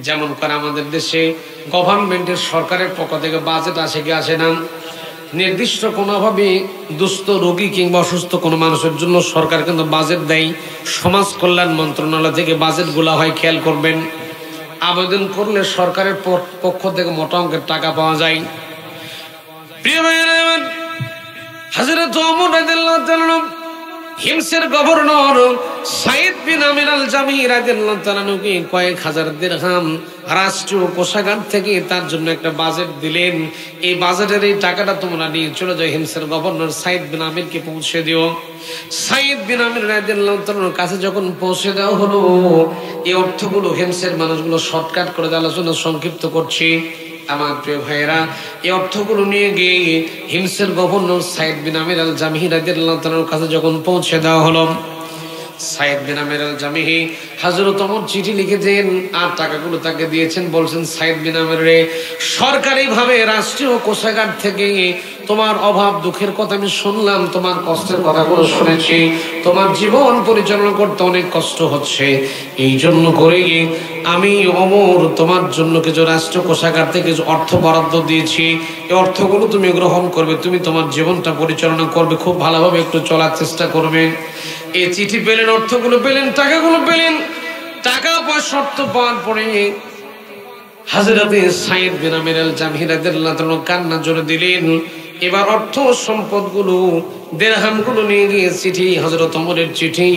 যেমন করে আমাদের দেশে গভর্নমেন্টের, সরকারের পক্ষ থেকে বাজেট আসে কি আসে না? নির্দিষ্ট কোনোভাবে দুস্থ, রোগী কিংবা অসুস্থ কোনো মানুষের জন্য সরকার কিন্তু বাজেট দেয়। সমাজ কল্যাণ মন্ত্রণালয় থেকে বাজেটগুলো হয়, খেয়াল করবেন। আবেদন করলে সরকারের পক্ষ থেকে মোটা অঙ্কের টাকা পাওয়া যায়। প্রিয় ভাইয়েরা, হযরত ওমর রাদিয়াল্লাহু তাআলা হিমসের গভর্নর সাইদ বিন আমির আল জামি রাদিয়াল্লাহু তাআলাকে কয়েক হাজার দিরহাম রাষ্ট্রীয় কোষাগার থেকে তার জন্য একটা বাজেট দিলেন। এই বাজেটের এই টাকাটা তোমরা নিয়ে চলে যাও, হিমসের গভর্নর সাইদ বিন আমিরকে পৌঁছে দিও। সাইদ বিন আমির রাদিয়াল্লাহু তাআলার কাছে যখন পৌঁছে দেওয়া হলো, এই অর্থগুলো হিমসের মানুষগুলো শর্টকাট করে আলোচনা সংক্ষিপ্ত করছি। আমার প্রিয় ভাইয়েরা, এই অর্থগুলো নিয়ে গিয়ে হিমসের গভর্নর সাইদ বিন আমির আল জামিহি রাদিয়াল্লাহু তাআলার কাছে যখন পৌঁছে দেওয়া হলো, সাইদ বিন আমির আল জামিহি হযরত ওমর চিঠি লিখেছেন আর টাকাগুলো তাকে দিয়েছেন। বলছেন, সাইদ বিন আমির রে, সরকারিভাবে রাষ্ট্রীয় কোষাগার থেকে তোমার অভাব দুঃখের কথা আমি শুনলাম, তোমার কষ্টের কথাগুলো শুনেছি, তোমার জীবন পরিচালনা করতে অনেক কষ্ট হচ্ছে। এই জন্য করে আমি ওমর তোমার জন্য কিছু রাষ্ট্রীয় কোষাগার থেকে কিছু অর্থ বরাদ্দ দিয়েছি। এই অর্থগুলো তুমি গ্রহণ করবে, তুমি তোমার জীবনটা পরিচালনা করবে, খুব ভালোভাবে একটু চলার চেষ্টা করবে। এই চিঠি পেলেন, অর্থগুলো পেলেন, টাকাগুলো পেলেন। টাকা পয়সা অর্থ পাওয়ার পরে হযরতে সাইদ বিন আমির আল জামি রাদিয়াল্লাহু তাআলা কান্না জোরে দিলেন। এবার অর্থ সম্পদগুলো, দিরহামগুলো নিয়ে গিয়ে চিঠি, হযরত ওমরের চিঠি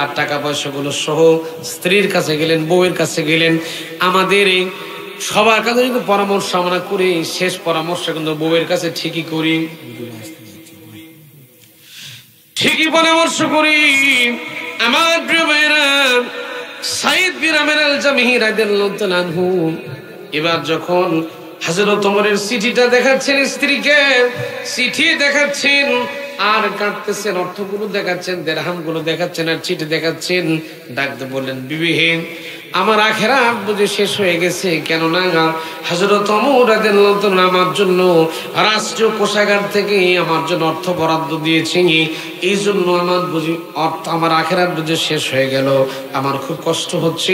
আর টাকা পয়সাগুলো সহ স্ত্রীর কাছে গেলেন, বউয়ের কাছে গেলেন। আমাদের সবার কাছে কিন্তু পরামর্শ আমরা করি, শেষ পরামর্শ কিন্তু বউয়ের কাছে ঠিকই করি, ঠিকই পরামর্শ করি। আমার প্রিয় ভাইরা, সাইদ বিন আমির আল জামিহি রাদিয়াল্লাহু তাআলা আনহু এবার যখন হযরত ওমরের চিঠিটা দেখাচ্ছেন, স্ত্রীকে চিঠি দেখাচ্ছেন আর কাঁদতেছেন, অর্থগুলো দেখাচ্ছেন, দিরহামগুলো দেখাচ্ছেন আর চিঠি দেখাচ্ছেন, ডাকতে বললেন, বিবিহীন আমার আখিরাত বুঝে শেষ হয়ে গেছে। কেননা হযরত ওমর রাদিয়াল্লাহু তাআলা আমার জন্য রাষ্ট্রীয় কোষাগার থেকে আমার জন্য অর্থ বরাদ্দ দিয়েছে, এই জন্য আমার বুঝি অর্থ, আমার আখিরাত বুঝে শেষ হয়ে গেল। আমার খুব কষ্ট হচ্ছে,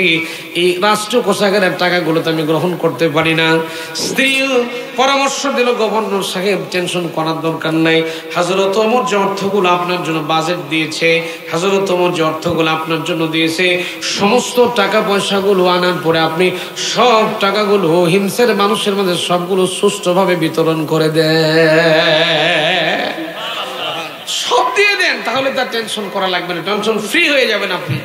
এই রাষ্ট্রীয় কোষাগারের টাকাগুলো তো আমি গ্রহণ করতে পারি না। স্ত্রী পরামর্শ দিল, গভর্নর সাহেব টেনশন করার দরকার নাই, হযরত ওমর যে অর্থগুলো আপনার জন্য বাজেট দিয়েছে, হযরত ওমর যে অর্থগুলো আপনার জন্য দিয়েছে, সমস্ত টাকা পয়সাগুলো আনার পরে আপনি সব টাকাগুলো হিমসের মানুষের মধ্যে সবগুলো সুষ্ঠুভাবে বিতরণ করে দেন, সব দিয়ে দেন, তাহলে তার টেনশন করা লাগবে না, টেনশন ফ্রি হয়ে যাবেন আপনি।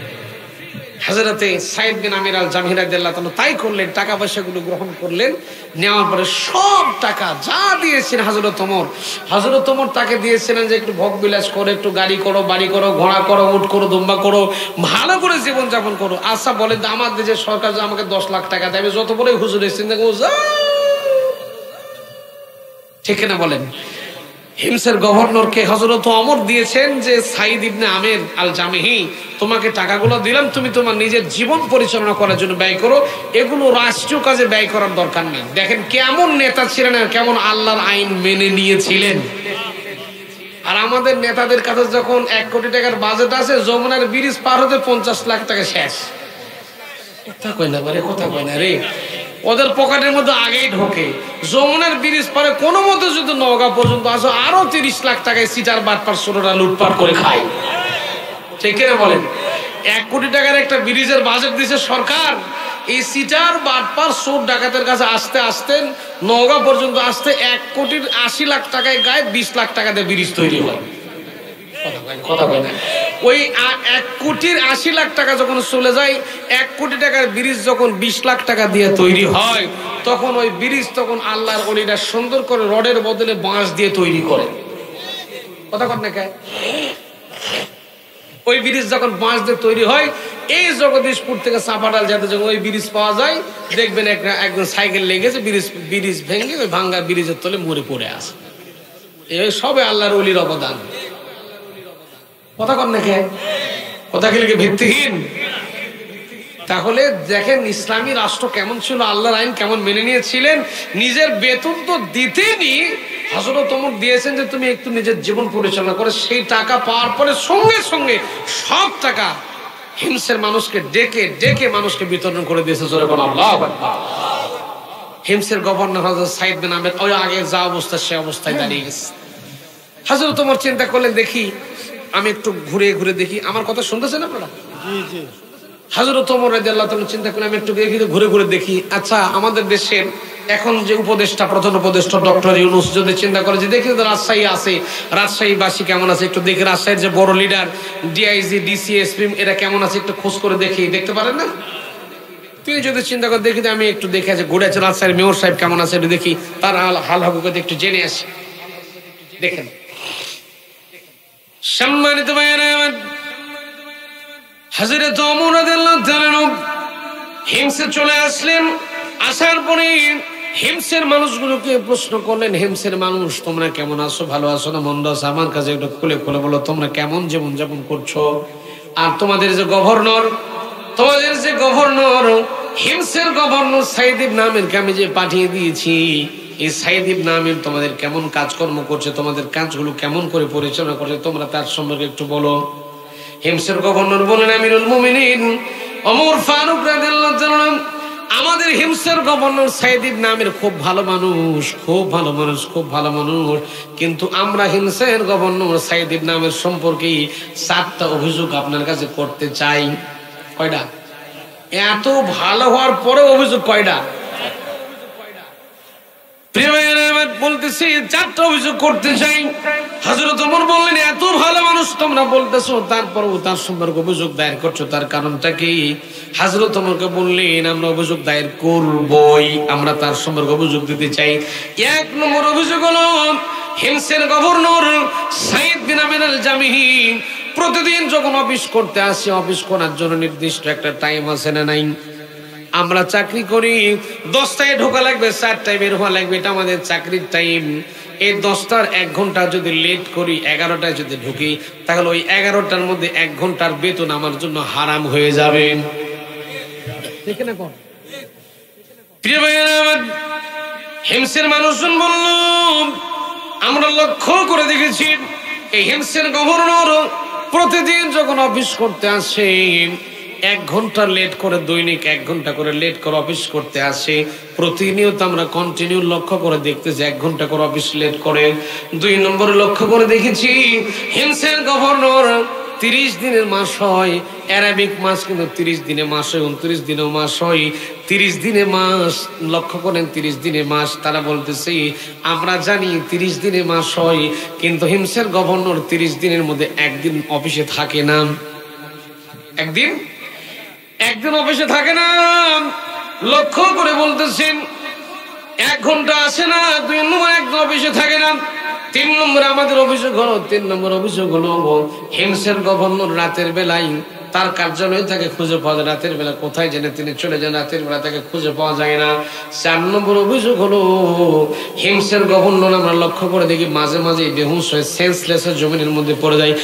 হযরতে সাইদ বিন আমির আল জামি রাদিয়াল্লাহু তাআলা তাই করলেন, টাকা পয়সাগুলো গ্রহণ করলেন। নেওয়ার পরে সব টাকা যা দিয়েছেন হযরত ওমর তাকে দিয়েছিলেন যে একটু ভোগ বিলাস করো, একটু গাড়ি করো, বাড়ি করো, ঘোড়া করো, উট করো, দুম্বা করো, ভালো করে জীবনযাপন করো। আচ্ছা বলেন, আমার দেশের সরকার যে আমাকে 10 লাখ টাকা দেবে, যত বলে হুজুর এসেছেন দেখো, ঠিক না বলেন? হিমসের গভর্নরকে হযরত ওমর দিয়েছেন যে সাইদ ইবনে আমির আল জামিহি, তোমাকে টাকাগুলো দিলাম, তুমি তোমার নিজের জীবন পরিচালনা করার জন্য ব্যয় করো, এগুলো রাষ্ট্রীয় কাজে ব্যয় করার দরকার নেই। দেখেন কেমন নেতা ছিলেন আর কেমন আল্লাহর আইন মেনে নিয়েছিলেন। আর আমাদের নেতাদের কাছে যখন 1 কোটি টাকার বাজেট আছে, যমুনার ব্রিজ পার হতে 50 লাখ টাকা শেষ। কথা কই না রে, কথা কই না রে, ওদের পকেটের মধ্যে আগেই ঢোকে। যমুনার ব্রিজ পারে কোনো মতো যদি নওগাঁ পর্যন্ত আসো, আরো 30 লাখ টাকায় সিটার বাটপার ছোটরা লুটপাট করে খায়, ঠিক না বলেন? 1 কোটি টাকার একটা ব্রিজের বাজেট দিয়েছে সরকার, এই সিটার বাটপার চোর ডাকাতের কাছে আসতে আসতে নওগাঁ পর্যন্ত আসতে 1,80,00,000 টাকায় গায়ে 20 লাখ টাকা দিয়ে ব্রিজ তৈরি হয়। কথা বলে না, ওই 1,80,00,000 টাকা যখন চলে যায়, 1 কোটি টাকার ব্রিজ যখন 20 লাখ টাকা দিয়ে তৈরি হয়, তখন ওই ব্রিজ তখন আল্লাহর ওলিরা সুন্দর করে রডের বদলে বাঁশ দিয়ে তৈরি করে। কথা কর না কে? ওই ব্রিজ যখন বাঁশ দিয়ে তৈরি হয়, এই জগদীশপুর থেকে চাপাডাল যাতে যখন ওই ব্রিজ পাওয়া যায়, দেখবেন একজন সাইকেল লেগেছে, ব্রিজ ভেঙে ওই ভাঙ্গা ব্রিজের তলে মরে পড়ে আসে। এই সবে আল্লাহর ওলির অবদান। কথা কর না কে? কথা কি ভিত্তিহীন? তাহলে দেখেন ইসলামী রাষ্ট্র কেমন ছিল, আল্লাহর আইন কেমন মেনে নিয়েছিলেন। নিজের বেতন তো দিতেনি, হযরত ওমর দিয়েছেন যে তুমি একটু নিজের জীবন পরিচালনা করে, সেই টাকা পাওয়ার পরে সঙ্গে সঙ্গে সব টাকা হিমসের মানুষকে ডেকে ডেকে মানুষকে বিতরণ করে দিয়েছে। জোরে বলেন আল্লাহু আকবার। হিমসের গভর্নর হযরত সাইদ বিন আহমেদ ওই আগে যা অবস্থা সে অবস্থায় দাঁড়িয়ে গেছে। হযরত ওমর চিন্তা করলেন, দেখি আমি একটু ঘুরে ঘুরে দেখি। আমার কথা শুনতেছেন আপনারা? জি জি। হযরত ওমর রাদিয়াল্লাহু তাআলা চিন্তা করলেন, আমি একটু ঘুরে ঘুরে দেখি। আচ্ছা, আমাদের দেশের এখন যে উপদেষ্টা, প্রধান উপদেষ্টা ডক্টর ইউনূস যদি চিন্তা করে যে দেখি রাজশাহী আছে, রাজশাহীবাসী কেমন আছে একটু দেখি, রাজশাহীর যে বড় লিডার ডিআইজি ডিসি এসপি এরা কেমন আছে একটু খোঁজ করে দেখি, দেখতে পারেন না? তিনি যদি চিন্তা করে দেখি, আমি একটু দেখে আছে ঘুরে আছে রাজশাহীর মেয়র সাহেব কেমন আছে একটু দেখি, তার হাল হাবুকে একটু জেনে আসি। দেখেন সম্মানিত ভাইয়েরা, হযরত ওমর রাদিয়াল্লাহু তাআলা হিমসে চলে আসলেন। আসার পরে হিমসের মানুষগুলোকে প্রশ্ন করলেন, হিমসের মানুষ তোমরা কেমন আছো, ভালো আছো না মন্দ আছো? আমার কাছে একটু খুলে খুলে বলো তোমরা কেমন জীবন যাপন করছো। আর তোমাদের যে গভর্নর হিমসের গভর্নর সাইদ ইবনে আমিরকে আমি যে পাঠিয়ে দিয়েছি, এই সাইদ ইবনে আমির তোমাদের কেমন কাজকর্ম করছে, তোমাদের কাজগুলো কেমন করে পরিচালনা করছে, তোমরা তার সম্পর্কে একটু বলো। হিমসের গভর্নর বলেন, আমিরুল মুমিনিন ওমর ফারুক রাদিয়াল্লাহু তাআলা, আমাদের হিমসের গভর্নর সাইদ ইবনে আমির খুব ভালো মানুষ, খুব ভালো মানুষ, খুব ভালো মানুষ, কিন্তু আমরা হিমসের গভর্নর সাইদ ইবনে আমির সম্পর্কে 7টা অভিযোগ আপনার কাছে করতে চাই। কয়টা? এত ভালো হওয়ার পরে অভিযোগ কয়টা? বলতেছি 4টা অভিযোগ করতে চাই। হযরত ওমর বললেন, এত ভালো মানুষ তোমরা বলতেছো, তারপরেও তার সম্পর্কে অভিযোগ দায়ের করছো, তার কারণটা কি? হযরত ওমরকে বললেন, আমরা অভিযোগ দায়ের করবই, আমরা তার সম্পর্কে অভিযোগ দিতে চাই। 1 নম্বর অভিযোগ হলো, হিমসের গভর্নর সাইদ বিন আমির আল জামিহি প্রতিদিন যখন অফিস করতে আসে, অফিস করার জন্য নির্দিষ্ট একটা টাইম আছে না নাই? আমরা চাকরি করি, 10টায় ঢোকা লাগবে, 4টায় বের হওয়া লাগবে, এটা আমাদের চাকরির টাইম। এই 10টার 1 ঘন্টা যদি লেট করি, 11টায় যদি ঢুকি, তাহলে ওই 11টার মধ্যে 1 ঘন্টার বেতন আমার জন্য হারাম হয়ে যাবে। দেখে না কোন প্রিয় ভাইয়েরা আমার, হিমসের মানুষজন বলল, আমরা লক্ষ্য করে দেখেছি এই হিমসের গভর্নর প্রতিদিন যখন অফিস করতে আসে 1 ঘন্টা লেট করে, দৈনিক 1 ঘন্টা করে লেট করে অফিস করতে আসে। প্রতিনিয়ত আমরা কন্টিনিউ লক্ষ্য করে দেখতেছি 1 ঘন্টা করে অফিস লেট করে। 2 নম্বরে লক্ষ্য করে দেখেছি হিমসের গভর্নর 30 দিনের মাস হয়, অ্যারাবিক মাস কিন্তু 30 দিনে মাস হয়, 29 দিনেও মাস হয়, 30 দিনে মাস। লক্ষ্য করেন 30 দিনে মাস। তারা বলতেছে আমরা জানি 30 দিনে মাস হয়, কিন্তু হিমসের গভর্নর 30 দিনের মধ্যে একদিন অফিসে থাকে না। একদিন অফিসে থাকে না। লক্ষ্য করে বলতেছেন 1 ঘন্টা আসে না। 2 নম্বর একদিন অফিসে থাকে না। 3 নম্বরে আমাদের অভিযোগ হলো, 3 নম্বর অভিযোগ হলো হিমসের গভর্নর রাতের বেলায় তার কার্যালয়ে তাকে খুঁজে পাওয়া যায়, রাতের বেলা কোথায় জেনে তিনি চলে যান, রাতের বেলা তাকে খুঁজে পাওয়া যায় না। 4 নম্বর অভিযোগ হলো হিমসের গভর্নর আমরা লক্ষ্য করে দেখি মাঝে মাঝে বেহুশ হয়ে সেন্সলেস জমিনের মধ্যে পড়ে যায়।